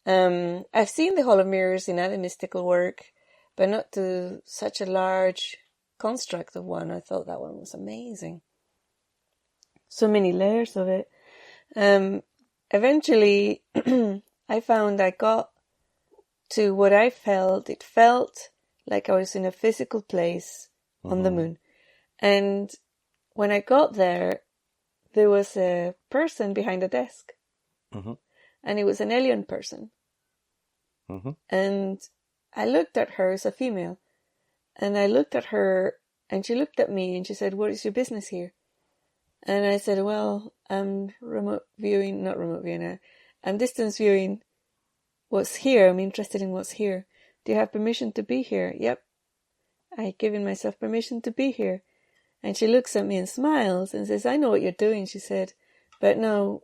[SPEAKER 2] I've seen the Hall of Mirrors in other mystical work, but not to such a large construct of one. I thought that one was amazing. So many layers of it. Eventually, I found I got to what I felt. It felt like I was in a physical place on the moon. And when I got there, there was a person behind a desk. Mm-hmm. And it was an alien person. Mm-hmm. And I looked at her as a female. And I looked at her and she looked at me and she said, what is your business here? And I said, well, I'm I'm distance viewing what's here. I'm interested in what's here. Do you have permission to be here? Yep. I've given myself permission to be here. And she looks at me and smiles and says, I know what you're doing, she said. But no,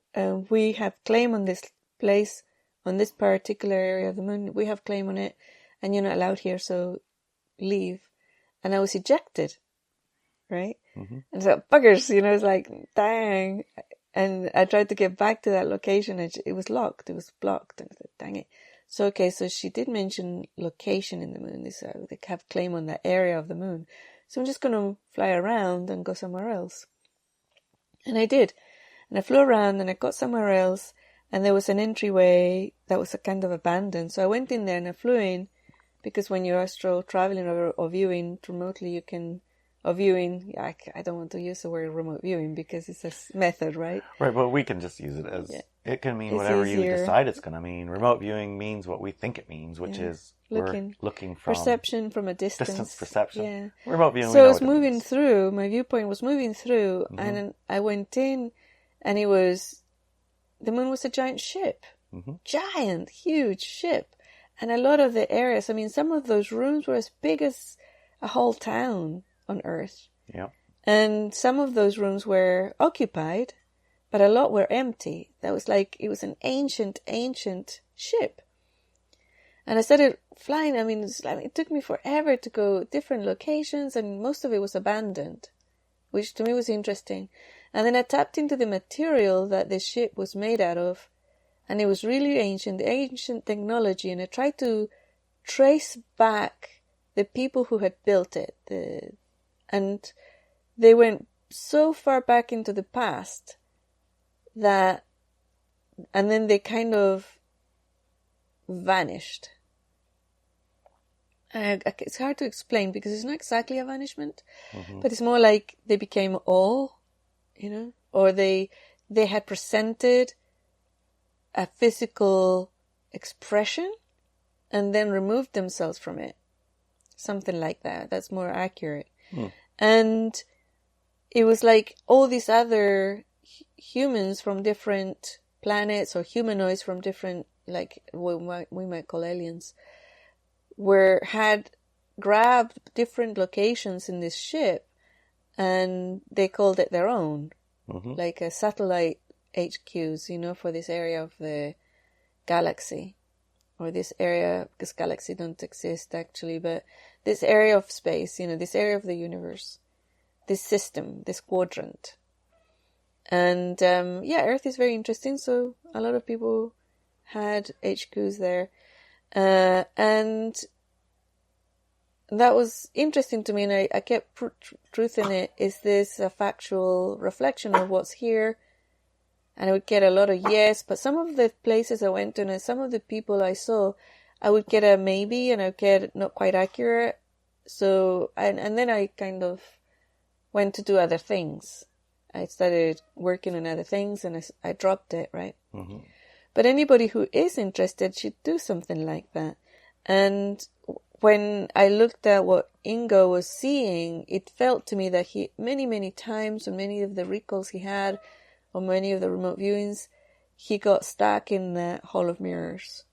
[SPEAKER 2] we have claim on this place, on this particular area of the moon. We have claim on it, and you're not allowed here, so leave. And I was ejected, right? Mm-hmm. And so, buggers, it's like, dang. And I tried to get back to that location, and it was locked. It was blocked. And I said, dang it. So, okay, so she did mention location in the moon. They have claim on that area of the moon. So I'm just going to fly around and go somewhere else. And I did. And I flew around and I got somewhere else. And there was an entryway that was a kind of abandoned. So I went in there and I flew in Because when you're astral traveling or viewing remotely, you can, or viewing, I don't want to use the word remote viewing because it's a method, right?
[SPEAKER 1] Right, but we can just use it as, it can mean whatever you decide it's going to mean. Remote viewing means what we think it means, which is we're looking from...
[SPEAKER 2] Perception from a distance.
[SPEAKER 1] Distance perception.
[SPEAKER 2] Yeah.
[SPEAKER 1] Remote viewing,
[SPEAKER 2] so it's moving through, my viewpoint was moving through, and I went in, and the moon was a giant ship. Giant, huge ship. And a lot of the areas, I mean, some of those rooms were as big as a whole town on Earth.
[SPEAKER 1] Yeah.
[SPEAKER 2] And some of those rooms were occupied, but a lot were empty. That was like, it was an ancient ship. And I started flying. I mean, it took me forever to go different locations, and most of it was abandoned, which to me was interesting. And then I tapped into the material that this ship was made out of, and it was really ancient technology, and I tried to trace back the people who had built it. And they went so far back into the past and then they kind of vanished. It's hard to explain because it's not exactly a vanishment, but it's more like they became all, or they had presented a physical expression and then removed themselves from it. Something like that. That's more accurate. And it was like all these other humans from different planets, or humanoids from different, like we might call aliens, had grabbed different locations in this ship, and they called it their own, like a satellite HQs, for this area of the galaxy, or this area, because galaxies don't exist actually, but this area of space, this area of the universe, this system, this quadrant. And Earth is very interesting, so a lot of people had HQs there. And that was interesting to me, and I kept truth in it. Is this a factual reflection of what's here? And I would get a lot of yes, but some of the places I went to and some of the people I saw, I would get a maybe, and I would get not quite accurate. So, and then I kind of went to do other things. I started working on other things, and I dropped it, right? But anybody who is interested should do something like that. And when I looked at what Ingo was seeing, it felt to me that he, many times, on many of the recalls he had, on many of the remote viewings, he got stuck in the Hall of Mirrors.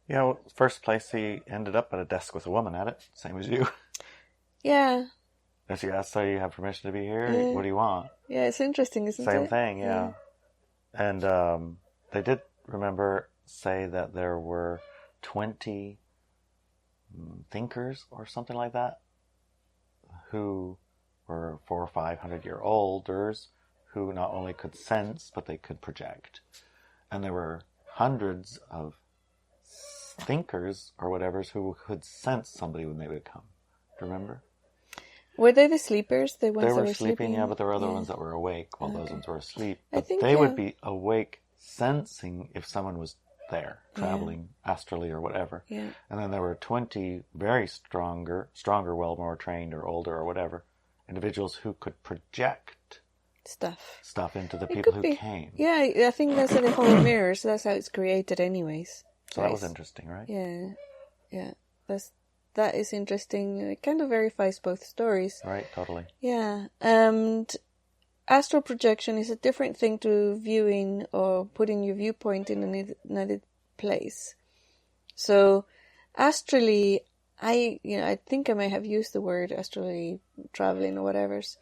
[SPEAKER 1] Yeah, well, first place he ended up at a desk with a woman at it, same as you.
[SPEAKER 2] Yeah.
[SPEAKER 1] And she asked, so you have permission to be here? Yeah. What do you want?
[SPEAKER 2] Yeah, it's interesting, isn't it?
[SPEAKER 1] Same thing, yeah. And they did, say that there were 20 thinkers or something like that who were 400 or 500 year olders who not only could sense, but they could project. And there were hundreds of thinkers or whatever's who could sense somebody when they would come. Do you remember?
[SPEAKER 2] Were they the sleepers? The ones
[SPEAKER 1] they
[SPEAKER 2] that
[SPEAKER 1] were
[SPEAKER 2] were
[SPEAKER 1] sleeping, yeah, but there were other ones that were awake while those ones were asleep. But
[SPEAKER 2] I think
[SPEAKER 1] they would be awake, sensing if someone was there, traveling astrally or whatever.
[SPEAKER 2] Yeah.
[SPEAKER 1] And then there were 20 very stronger, well more trained or older or whatever, individuals who could project stuff into the people who came.
[SPEAKER 2] Yeah, I think that's the Hall of Mirrors. That's how it's created anyways.
[SPEAKER 1] So that was interesting, right?
[SPEAKER 2] Yeah. That is interesting. It kind of verifies both stories.
[SPEAKER 1] Right, totally.
[SPEAKER 2] Yeah. And astral projection is a different thing to viewing or putting your viewpoint in another place. So astrally, I think I may have used the word astrally traveling or whatever's.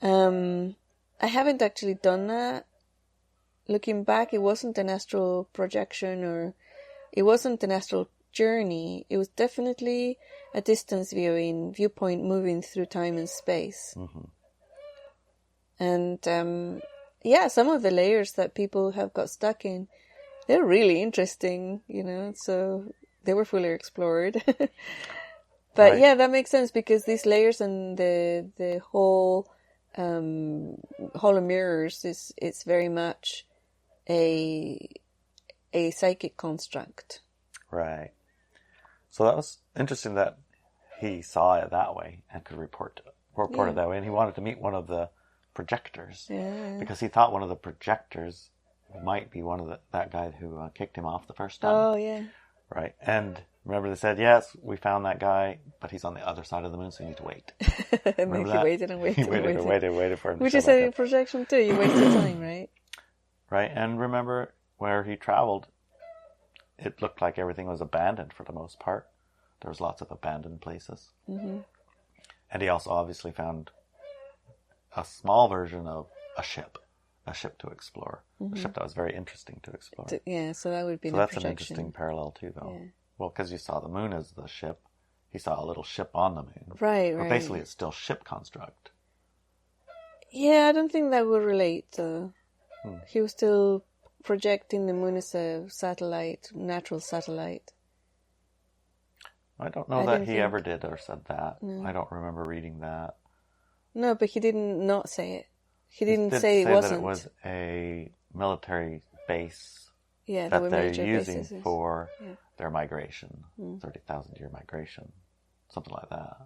[SPEAKER 2] I haven't actually done that. Looking back, it wasn't an astral projection or it wasn't an astral journey. It was definitely a distance viewpoint moving through time and space. And some of the layers that people have got stuck in, they're really interesting, so they were fully explored. But right. That makes sense because these layers and the whole Hall of Mirrors it's very much a psychic construct.
[SPEAKER 1] Right. So that was interesting that he saw it that way and could report it that way. And he wanted to meet one of the projectors because he thought one of the projectors might be one of that guy who kicked him off the first time.
[SPEAKER 2] Oh, yeah.
[SPEAKER 1] Right. And remember they said, yes, we found that guy, but he's on the other side of the moon, so you need to wait.
[SPEAKER 2] And then he waited and waited.
[SPEAKER 1] He waited for him
[SPEAKER 2] Which
[SPEAKER 1] to
[SPEAKER 2] is a projection too. You wasted time, right?
[SPEAKER 1] Right. And remember where he traveled, it looked like everything was abandoned for the most part. There was lots of abandoned places. Mm-hmm. And he also obviously found a small version of a ship to explore. Mm-hmm. A ship that was very interesting to explore.
[SPEAKER 2] So that would be
[SPEAKER 1] that's an interesting parallel too, though. Yeah. Well, because you saw the moon as the ship. He saw a little ship on the moon.
[SPEAKER 2] Right.
[SPEAKER 1] But basically it's still ship construct.
[SPEAKER 2] Yeah, I don't think that would relate. He was still projecting the moon as a satellite, natural satellite.
[SPEAKER 1] I don't know that he ever did or said that. No. I don't remember reading that.
[SPEAKER 2] No, but he didn't not say it. He didn't say it wasn't.
[SPEAKER 1] That it was a military base
[SPEAKER 2] that
[SPEAKER 1] they're using for their migration, 30,000-year migration, something like that.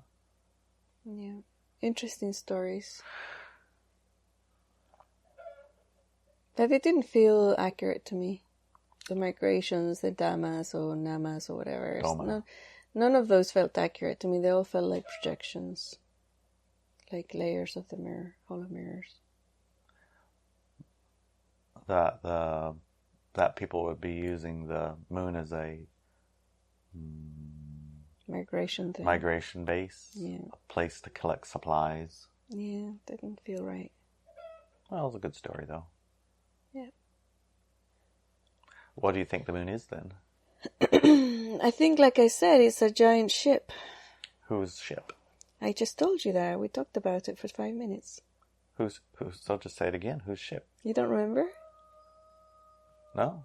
[SPEAKER 2] Yeah, interesting stories. But they didn't feel accurate to me. The migrations, the Damas or Namas or whatever. None of those felt accurate to me. They all felt like projections. Like layers of the mirror, hollow mirrors.
[SPEAKER 1] That people would be using the moon as a
[SPEAKER 2] migration
[SPEAKER 1] base, a place to collect supplies.
[SPEAKER 2] Yeah, didn't feel right.
[SPEAKER 1] Well, it was a good story, though.
[SPEAKER 2] Yeah.
[SPEAKER 1] What do you think the moon is, then?
[SPEAKER 2] I think, like I said, it's a giant ship.
[SPEAKER 1] Whose ship?
[SPEAKER 2] I just told you that. We talked about it for 5 minutes.
[SPEAKER 1] Who's? So just say it again. Whose ship?
[SPEAKER 2] You don't remember?
[SPEAKER 1] No.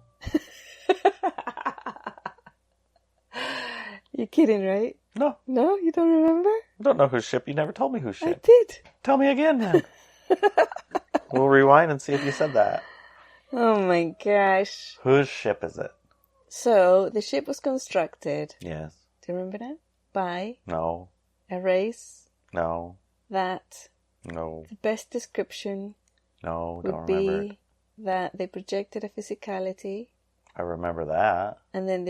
[SPEAKER 2] You're kidding, right?
[SPEAKER 1] No.
[SPEAKER 2] No? You don't remember?
[SPEAKER 1] I don't know whose ship. You never told me whose ship.
[SPEAKER 2] I did.
[SPEAKER 1] Tell me again, then. We'll rewind and see if you said that.
[SPEAKER 2] Oh my gosh.
[SPEAKER 1] Whose ship is it?
[SPEAKER 2] So, the ship was constructed.
[SPEAKER 1] Yes.
[SPEAKER 2] Do you remember that? By?
[SPEAKER 1] No.
[SPEAKER 2] A race?
[SPEAKER 1] No.
[SPEAKER 2] That?
[SPEAKER 1] No.
[SPEAKER 2] The best description?
[SPEAKER 1] No, don't
[SPEAKER 2] remember.
[SPEAKER 1] Would
[SPEAKER 2] be that they projected a physicality.
[SPEAKER 1] I remember that.
[SPEAKER 2] And then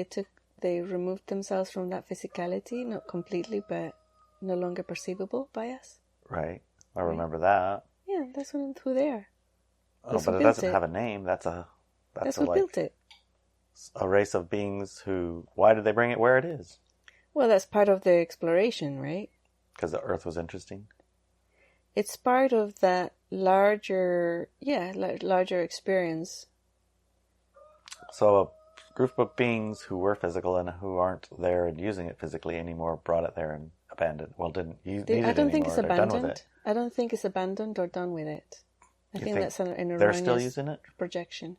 [SPEAKER 2] they removed themselves from that physicality, not completely, but no longer perceivable by us.
[SPEAKER 1] Right. I remember that.
[SPEAKER 2] Yeah, that's who they are.
[SPEAKER 1] Oh, but it doesn't have a name. That's
[SPEAKER 2] what built it.
[SPEAKER 1] A race of beings who... Why did they bring it where it is?
[SPEAKER 2] Well, that's part of the exploration, right?
[SPEAKER 1] Because the Earth was interesting?
[SPEAKER 2] It's part of that larger experience.
[SPEAKER 1] So a group of beings who were physical and who aren't there and using it physically anymore brought it there and abandoned. Well, didn't use it anymore.
[SPEAKER 2] I don't think it's abandoned.
[SPEAKER 1] Done with it.
[SPEAKER 2] I don't think it's abandoned or done with it. I think that's an erroneous
[SPEAKER 1] they're still using it?
[SPEAKER 2] Projection.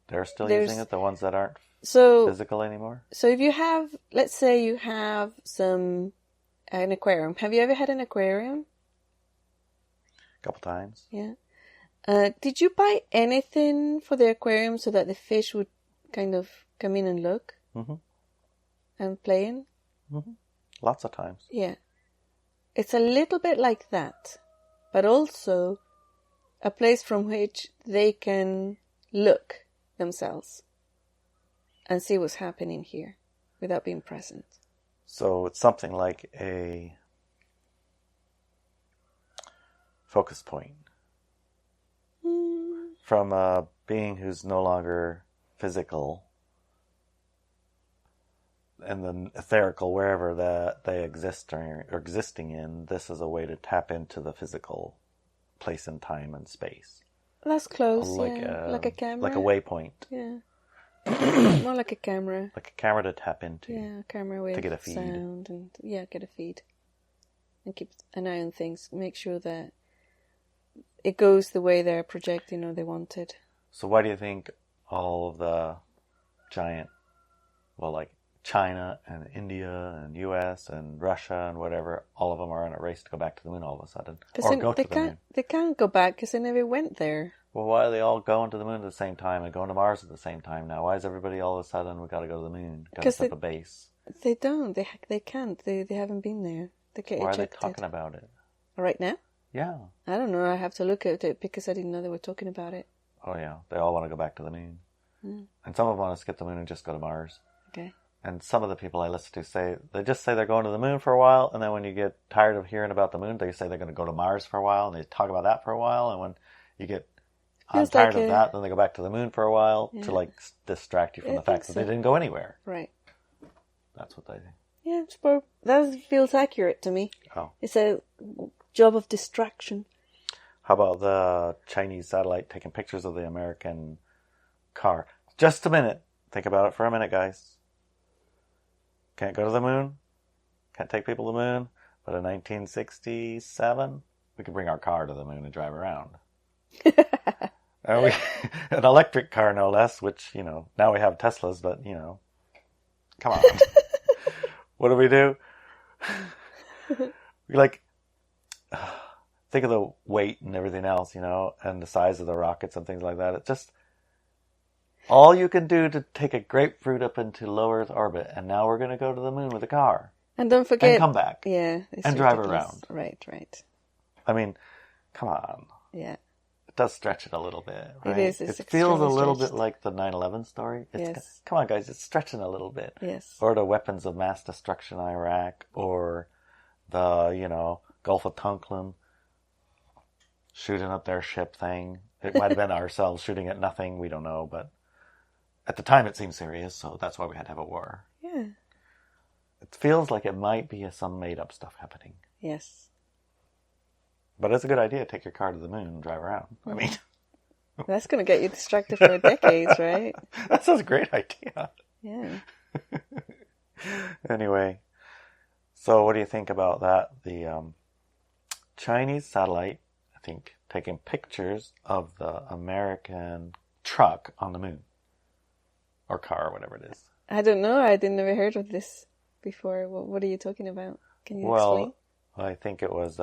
[SPEAKER 1] They're still using it, the ones that aren't physical anymore? So
[SPEAKER 2] if you have, let's say you have an aquarium. Have you ever had an aquarium?
[SPEAKER 1] A couple times.
[SPEAKER 2] Yeah. Did you buy anything for the aquarium so that the fish would kind of come in and look? Mm-hmm. And play in?
[SPEAKER 1] Mm-hmm. Lots of times.
[SPEAKER 2] Yeah. It's a little bit like that, but also a place from which they can look themselves and see what's happening here without being present.
[SPEAKER 1] So it's something like a focus point from a being who's no longer physical and the etherical, wherever that they exist or existing in. This is a way to tap into the physical place and time and space.
[SPEAKER 2] That's close, like a camera.
[SPEAKER 1] Like a waypoint.
[SPEAKER 2] Yeah. More like a camera.
[SPEAKER 1] Like a camera to tap into.
[SPEAKER 2] Yeah, a camera with
[SPEAKER 1] to get a feed.
[SPEAKER 2] Sound and get a feed. And keep an eye on things. Make sure that it goes the way they're projecting or they want it.
[SPEAKER 1] So why do you think all of the giant, like China and India and US and Russia and whatever, all of them are in a race to go back to the moon all of a sudden? Or go to the moon?
[SPEAKER 2] They can't go back because they never went there.
[SPEAKER 1] Well, why are they all going to the moon at the same time and going to Mars at the same time now? Why is everybody all of a sudden, we got to go to the moon? Got to set up a base?
[SPEAKER 2] They don't. They can't. They haven't been there. They get
[SPEAKER 1] Why
[SPEAKER 2] ejected.
[SPEAKER 1] are they talking about it?
[SPEAKER 2] Right now?
[SPEAKER 1] Yeah.
[SPEAKER 2] I don't know. I have to look at it because I didn't know they were talking about it.
[SPEAKER 1] Oh, yeah. They all want to go back to the moon.
[SPEAKER 2] Mm.
[SPEAKER 1] And some of them want to skip the moon and just go to Mars.
[SPEAKER 2] Okay.
[SPEAKER 1] And some of the people I listen to they just say they're going to the moon for a while, and then when you get tired of hearing about the moon, they say they're going to go to Mars for a while, and they talk about that for a while, and when you get tired of that, then they go back to the moon for a while to distract you from the fact that they didn't go anywhere.
[SPEAKER 2] Right.
[SPEAKER 1] That's what they do.
[SPEAKER 2] Yeah, that feels accurate to me.
[SPEAKER 1] Oh.
[SPEAKER 2] It's a job of distraction.
[SPEAKER 1] How about the Chinese satellite taking pictures of the American car? Just a minute. Think about it for a minute, guys. Can't go to the moon. Can't take people to the moon. But in 1967, we could bring our car to the moon and drive around. An electric car, no less, which, now we have Teslas, but, come on. What do? We think of the weight and everything else, and the size of the rockets and things like that. It's just all you can do to take a grapefruit up into low Earth orbit, and now we're going to go to the moon with a car.
[SPEAKER 2] And don't forget...
[SPEAKER 1] And come back.
[SPEAKER 2] Yeah.
[SPEAKER 1] And drive around.
[SPEAKER 2] Right.
[SPEAKER 1] I mean, come on.
[SPEAKER 2] Yeah.
[SPEAKER 1] It does stretch it a little bit, right?
[SPEAKER 2] It is.
[SPEAKER 1] It feels a little bit like the 9/11 story.
[SPEAKER 2] Yes.
[SPEAKER 1] Come on, guys. It's stretching a little bit.
[SPEAKER 2] Yes.
[SPEAKER 1] Or the weapons of mass destruction in Iraq, or the, Gulf of Tonkin shooting up their ship thing. It might have been ourselves shooting at nothing. We don't know, but at the time it seemed serious, so that's why we had to have a war.
[SPEAKER 2] Yeah.
[SPEAKER 1] It feels like it might be some made-up stuff happening.
[SPEAKER 2] Yes.
[SPEAKER 1] But it's a good idea. Take your car to the moon and drive around. I mean...
[SPEAKER 2] That's going to get you distracted for decades, right?
[SPEAKER 1] That sounds a great idea.
[SPEAKER 2] Yeah.
[SPEAKER 1] Anyway, so what do you think about that? The Chinese satellite, I think, taking pictures of the American truck on the moon. Or car, or whatever it is. I
[SPEAKER 2] don't know. I didn't never heard of this before. What are you talking about? Can you explain?
[SPEAKER 1] Well, I think it was...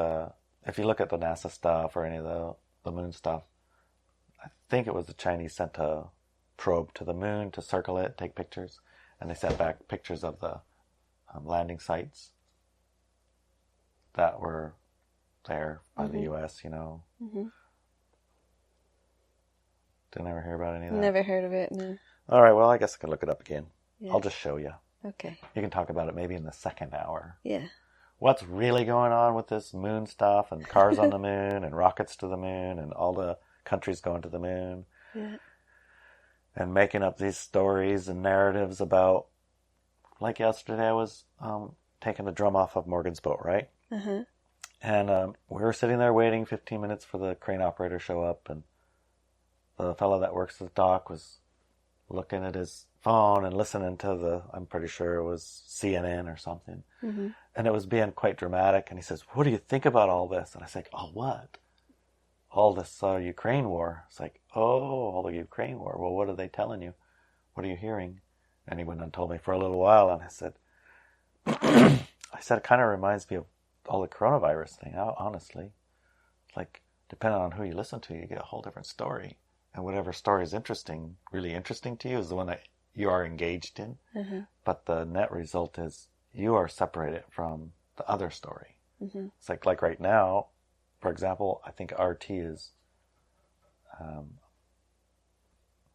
[SPEAKER 1] if you look at the NASA stuff or any of the moon stuff, I think it was the Chinese sent a probe to the moon to circle it, take pictures, and they sent back pictures of the landing sites that were there by the U.S., Mm-hmm. Didn't ever hear about any of that?
[SPEAKER 2] Never heard of it, no.
[SPEAKER 1] All right, well, I guess I can look it up again.
[SPEAKER 2] Yeah.
[SPEAKER 1] I'll just show you.
[SPEAKER 2] Okay.
[SPEAKER 1] You can talk about it maybe in the second hour.
[SPEAKER 2] Yeah.
[SPEAKER 1] What's really going on with this moon stuff and cars on the moon and rockets to the moon and all the countries going to the moon.
[SPEAKER 2] Yeah.
[SPEAKER 1] And making up these stories and narratives about, like yesterday I was taking the drum off of Morgan's boat, right?
[SPEAKER 2] Uh-huh.
[SPEAKER 1] And we were sitting there waiting 15 minutes for the crane operator to show up, and the fellow that works at the dock was looking at his phone and listening to I'm pretty sure it was CNN or something.
[SPEAKER 2] Mm-hmm.
[SPEAKER 1] And it was being quite dramatic. And he says, what do you think about all this? And I said, oh, what? All this Ukraine war. It's like, oh, all the Ukraine war. Well, what are they telling you? What are you hearing? And he went and told me for a little while. And I said, it kind of reminds me of all the coronavirus thing, honestly. It's like, depending on who you listen to, you get a whole different story. And whatever story is really interesting to you is the one that you are engaged in. Mm-hmm. But the net result is you are separated from the other story. Mm-hmm. It's like right now, for example, I think RT is,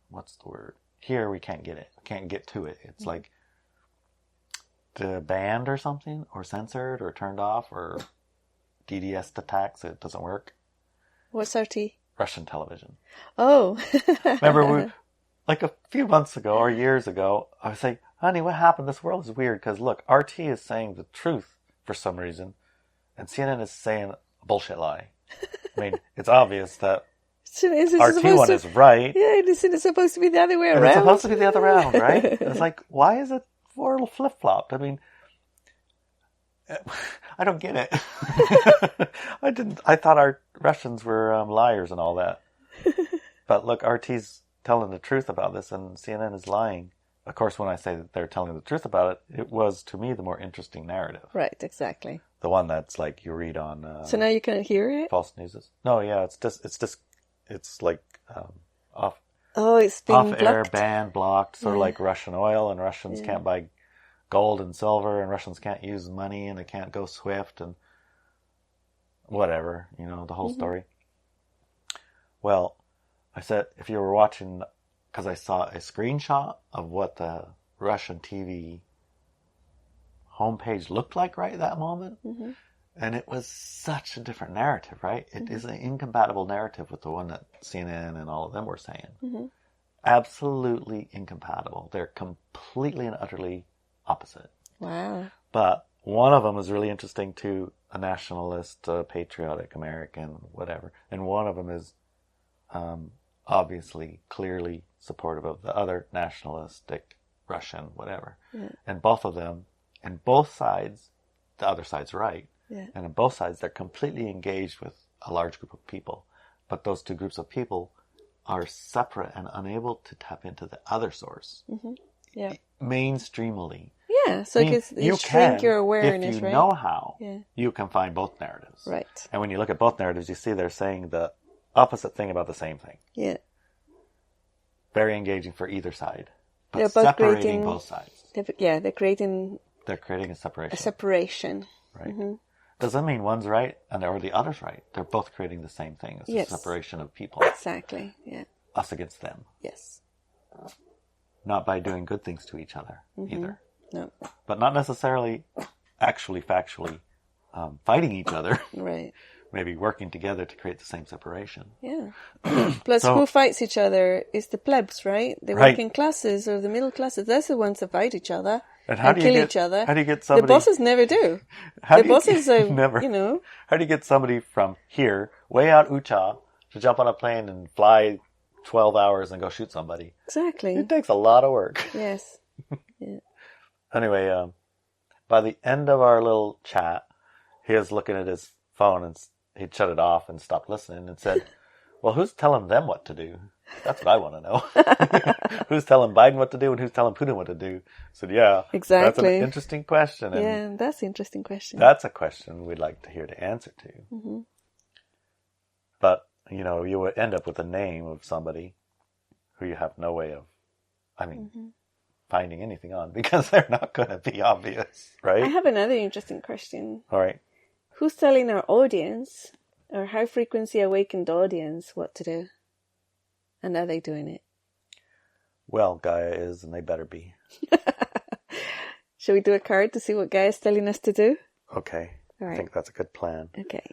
[SPEAKER 1] what's the word? Here we can't get it. Can't get to it. It's like banned or something, or censored, or turned off, or DDS attacked, so it doesn't work.
[SPEAKER 2] What's RT?
[SPEAKER 1] Russian television.
[SPEAKER 2] Oh.
[SPEAKER 1] Remember, like a few months ago or years ago, I was like, honey, what happened? This world is weird because look, RT is saying the truth for some reason, and CNN is saying a bullshit lie. I mean, it's obvious that RT one is right.
[SPEAKER 2] Yeah, it's supposed to be the other way around.
[SPEAKER 1] It's supposed to be the other way around, right? It's like, why is it flip-flopped? I mean, I don't get it. I thought our Russians were liars and all that. But look, RT's telling the truth about this and CNN is lying. Of course, when I say that they're telling the truth about it, it was, to me, the more interesting narrative.
[SPEAKER 2] Right, exactly.
[SPEAKER 1] The one that's like you read on...
[SPEAKER 2] so now you can hear it?
[SPEAKER 1] False News. No, yeah, it's like
[SPEAKER 2] off... Oh, it's being
[SPEAKER 1] off-air,
[SPEAKER 2] blocked?
[SPEAKER 1] banned, blocked, sort of like Russian oil, and Russians can't buy gold and silver, and Russians can't use money, and they can't go SWIFT, and whatever, the whole story. Well, I said, if you were watching, because I saw a screenshot of what the Russian TV homepage looked like right at that moment, and it was such a different narrative, right? It is an incompatible narrative with the one that CNN and all of them were saying. Absolutely incompatible. They're completely and utterly opposite.
[SPEAKER 2] Wow.
[SPEAKER 1] But one of them is really interesting too, a nationalist, patriotic American, whatever. And one of them is obviously, clearly supportive of the other nationalistic Russian, whatever. Yeah. And both of them, and both sides, the other side's right. Yeah. And on both sides, they're completely engaged with a large group of people. But those two groups of people are separate and unable to tap into the other source. Yeah. Mainstreamily.
[SPEAKER 2] Yeah, so you shrink your awareness,
[SPEAKER 1] if you
[SPEAKER 2] right?
[SPEAKER 1] know how, you can find both narratives.
[SPEAKER 2] Right.
[SPEAKER 1] And when you look at both narratives, you see they're saying the opposite thing about the same thing.
[SPEAKER 2] Yeah.
[SPEAKER 1] Very engaging for either side. But
[SPEAKER 2] they're both
[SPEAKER 1] separating both sides.
[SPEAKER 2] They're creating
[SPEAKER 1] a separation.
[SPEAKER 2] A separation.
[SPEAKER 1] Right. Doesn't mean one's right or the other's right. They're both creating the same thing. It's a separation of people.
[SPEAKER 2] Exactly, yeah.
[SPEAKER 1] Us against them.
[SPEAKER 2] Yes.
[SPEAKER 1] Not by doing good things to each other either.
[SPEAKER 2] No.
[SPEAKER 1] But not necessarily actually, factually fighting each other.
[SPEAKER 2] Right.
[SPEAKER 1] Maybe working together to create the same separation.
[SPEAKER 2] Yeah. Plus, who fights each other is the plebs, right? The working classes or the middle classes. That's the ones that fight each other and kill each other.
[SPEAKER 1] How do you get somebody...
[SPEAKER 2] The bosses never do. Bosses are,
[SPEAKER 1] never. How do you get somebody from here, way out Ucha, to jump on a plane and fly 12 hours and go shoot somebody?
[SPEAKER 2] Exactly.
[SPEAKER 1] It takes a lot of work.
[SPEAKER 2] Yes. Yeah.
[SPEAKER 1] Anyway, by the end of our little chat, he was looking at his phone and he'd shut it off and stopped listening and said, well, who's telling them what to do? That's what I want to know. Who's telling Biden what to do and who's telling Putin what to do? I said, yeah.
[SPEAKER 2] Exactly.
[SPEAKER 1] That's an interesting question. And
[SPEAKER 2] that's an interesting question.
[SPEAKER 1] That's a question we'd like to hear the answer to. But, you would end up with a name of somebody who you have no way of, finding anything on because they're not going to be obvious, right?
[SPEAKER 2] I have another interesting question.
[SPEAKER 1] All right.
[SPEAKER 2] Who's telling our audience, our high frequency awakened audience, what to do? And are they doing it?
[SPEAKER 1] Well, Gaia is, and they better be.
[SPEAKER 2] Shall we do a card to see what Gaia is telling us to do?
[SPEAKER 1] Okay. All right. I think that's a good plan.
[SPEAKER 2] Okay.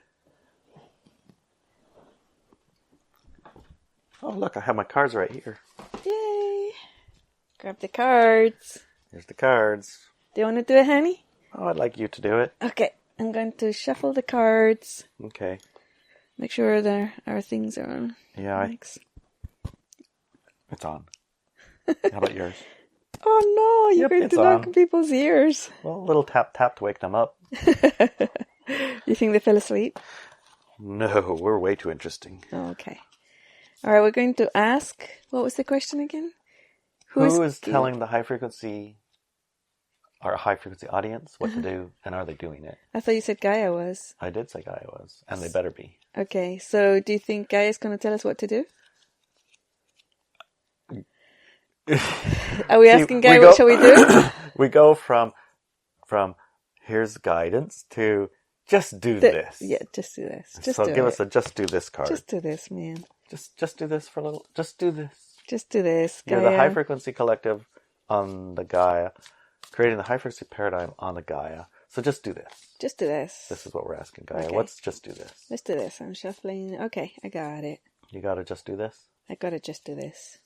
[SPEAKER 1] Oh, look, I have my cards right here.
[SPEAKER 2] Yay! Grab the cards.
[SPEAKER 1] Here's the cards.
[SPEAKER 2] Do you want to do it, honey?
[SPEAKER 1] Oh, I'd like you to do it.
[SPEAKER 2] Okay. I'm going to shuffle the cards.
[SPEAKER 1] Okay.
[SPEAKER 2] Make sure that our things are on.
[SPEAKER 1] Yeah. It's on. How about yours?
[SPEAKER 2] Oh no, you're going to knock on people's ears.
[SPEAKER 1] Well, a little tap tap to wake them up.
[SPEAKER 2] You think they fell asleep?
[SPEAKER 1] No, we're way too interesting.
[SPEAKER 2] Oh, okay. All right, we're going to ask, what was the question again?
[SPEAKER 1] Who is telling the high frequency audience what to do, and are they doing it?
[SPEAKER 2] I thought you said Gaia was.
[SPEAKER 1] I did say Gaia was, and they better be.
[SPEAKER 2] Okay, so do you think Gaia is going to tell us what to do? Are we asking Gaia what shall we do?
[SPEAKER 1] We go from here's guidance to just do this.
[SPEAKER 2] Yeah, just do this.
[SPEAKER 1] So give us a just do this card.
[SPEAKER 2] Just do this, man.
[SPEAKER 1] Just do this for a little. Just do this.
[SPEAKER 2] Just do this, Gaia.
[SPEAKER 1] You're the high frequency collective on the Gaia, creating the high frequency paradigm on the Gaia. So just do this.
[SPEAKER 2] Just do this.
[SPEAKER 1] This is what we're asking Gaia. Okay. Let's just do this.
[SPEAKER 2] Let's do this. I'm shuffling. Okay, I got it.
[SPEAKER 1] You gotta just do this?
[SPEAKER 2] I gotta just do this.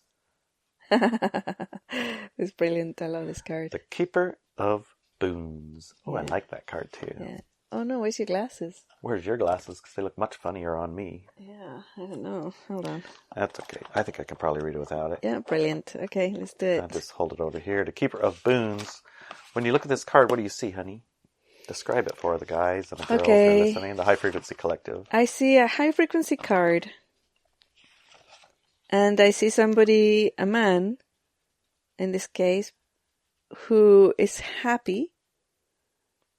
[SPEAKER 2] It's brilliant. I love this card.
[SPEAKER 1] The Keeper of Boons. Oh, yeah. I like that card too.
[SPEAKER 2] Yeah. Oh no, where's your glasses?
[SPEAKER 1] Where's your glasses? Because they look much funnier on me.
[SPEAKER 2] Yeah, I don't know. Hold on.
[SPEAKER 1] That's okay. I think I can probably read it without it.
[SPEAKER 2] Yeah, brilliant. Okay, let's do it.
[SPEAKER 1] I'll just hold it over here. The Keeper of Boons. When you look at this card, what do you see, honey? Describe it for the guys and the girls who are listening. The High Frequency Collective.
[SPEAKER 2] I see a high frequency card. And I see somebody, a man, in this case, who is happy,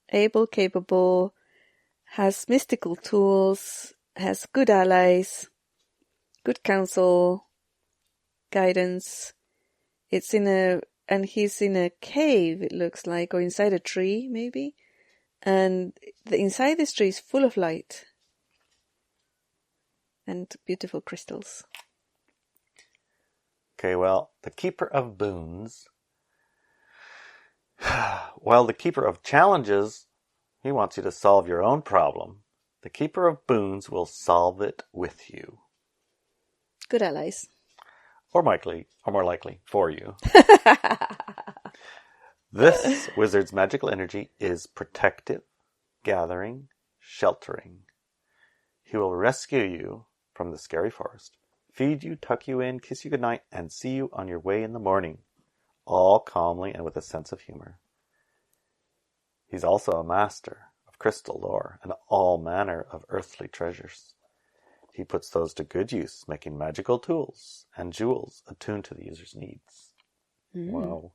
[SPEAKER 2] able, capable, has mystical tools, has good allies, good counsel, guidance. It's in a and he's in a cave, it looks like, or inside a tree, maybe. And inside this tree is full of light and beautiful crystals.
[SPEAKER 1] Okay, well, the Keeper of Boons. While the Keeper of Challenges, he wants you to solve your own problem. The Keeper of Boons will solve it with you.
[SPEAKER 2] Good allies.
[SPEAKER 1] Or more likely, for you. This wizard's magical energy is protective, gathering, sheltering. He will rescue you from the scary forest, feed you, tuck you in, kiss you goodnight, and see you on your way in the morning, all calmly and with a sense of humor. He's also a master of crystal lore and all manner of earthly treasures. He puts those to good use, making magical tools and jewels attuned to the user's needs. Wow.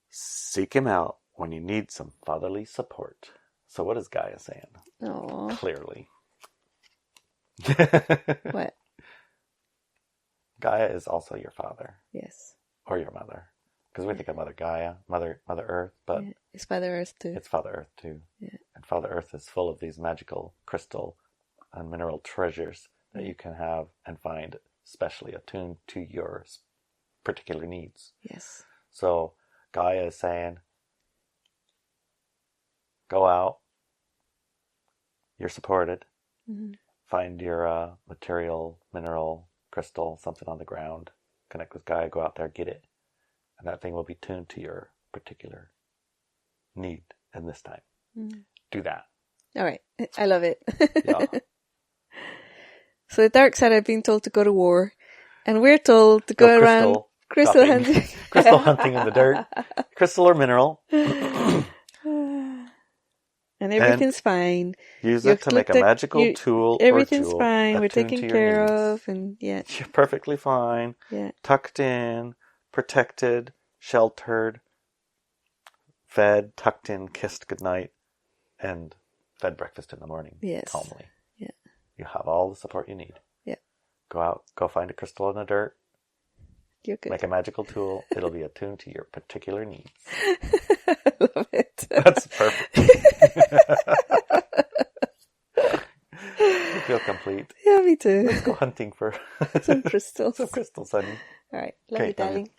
[SPEAKER 1] Seek him out when you need some fatherly support. So what is Gaia saying?
[SPEAKER 2] Aww.
[SPEAKER 1] Clearly.
[SPEAKER 2] What?
[SPEAKER 1] Gaia is also your father.
[SPEAKER 2] Yes.
[SPEAKER 1] Or your mother. Because we think of Mother Gaia, Mother Earth, but
[SPEAKER 2] it's Father Earth too.
[SPEAKER 1] It's Father Earth too.
[SPEAKER 2] Yeah.
[SPEAKER 1] And Father Earth is full of these magical crystal and mineral treasures that you can have and find specially attuned to your particular needs.
[SPEAKER 2] Yes.
[SPEAKER 1] So Gaia is saying, go out. You're supported.
[SPEAKER 2] Mm-hmm.
[SPEAKER 1] Find your material, mineral, crystal, something on the ground. Connect with Gaia. Go out there, get it. And that thing will be tuned to your particular need in this time.
[SPEAKER 2] Mm.
[SPEAKER 1] Do that.
[SPEAKER 2] All right. I love it.
[SPEAKER 1] Yeah.
[SPEAKER 2] So the dark side, I've been told to go to war. And we're told to go around crystal hunting.
[SPEAKER 1] Crystal hunting in the dirt. Crystal or mineral.
[SPEAKER 2] And everything's fine.
[SPEAKER 1] Use it to make a magical tool
[SPEAKER 2] everything's
[SPEAKER 1] or jewel.
[SPEAKER 2] Fine. We're
[SPEAKER 1] attuned
[SPEAKER 2] taken
[SPEAKER 1] to your
[SPEAKER 2] care
[SPEAKER 1] needs.
[SPEAKER 2] of. And yeah.
[SPEAKER 1] You're perfectly fine.
[SPEAKER 2] Yeah.
[SPEAKER 1] Tucked in, protected, sheltered, fed, tucked in, kissed goodnight, and fed breakfast in the morning.
[SPEAKER 2] Yes.
[SPEAKER 1] Calmly.
[SPEAKER 2] Yeah.
[SPEAKER 1] You have all the support you need.
[SPEAKER 2] Yeah.
[SPEAKER 1] Go out, go find a crystal in the dirt.
[SPEAKER 2] You're good.
[SPEAKER 1] Make a magical tool. It'll be attuned to your particular needs.
[SPEAKER 2] I love it.
[SPEAKER 1] That's perfect. I feel complete.
[SPEAKER 2] Yeah, me too.
[SPEAKER 1] Let's go hunting for
[SPEAKER 2] some crystals.
[SPEAKER 1] Some crystals, honey.
[SPEAKER 2] All right. Love you, darling.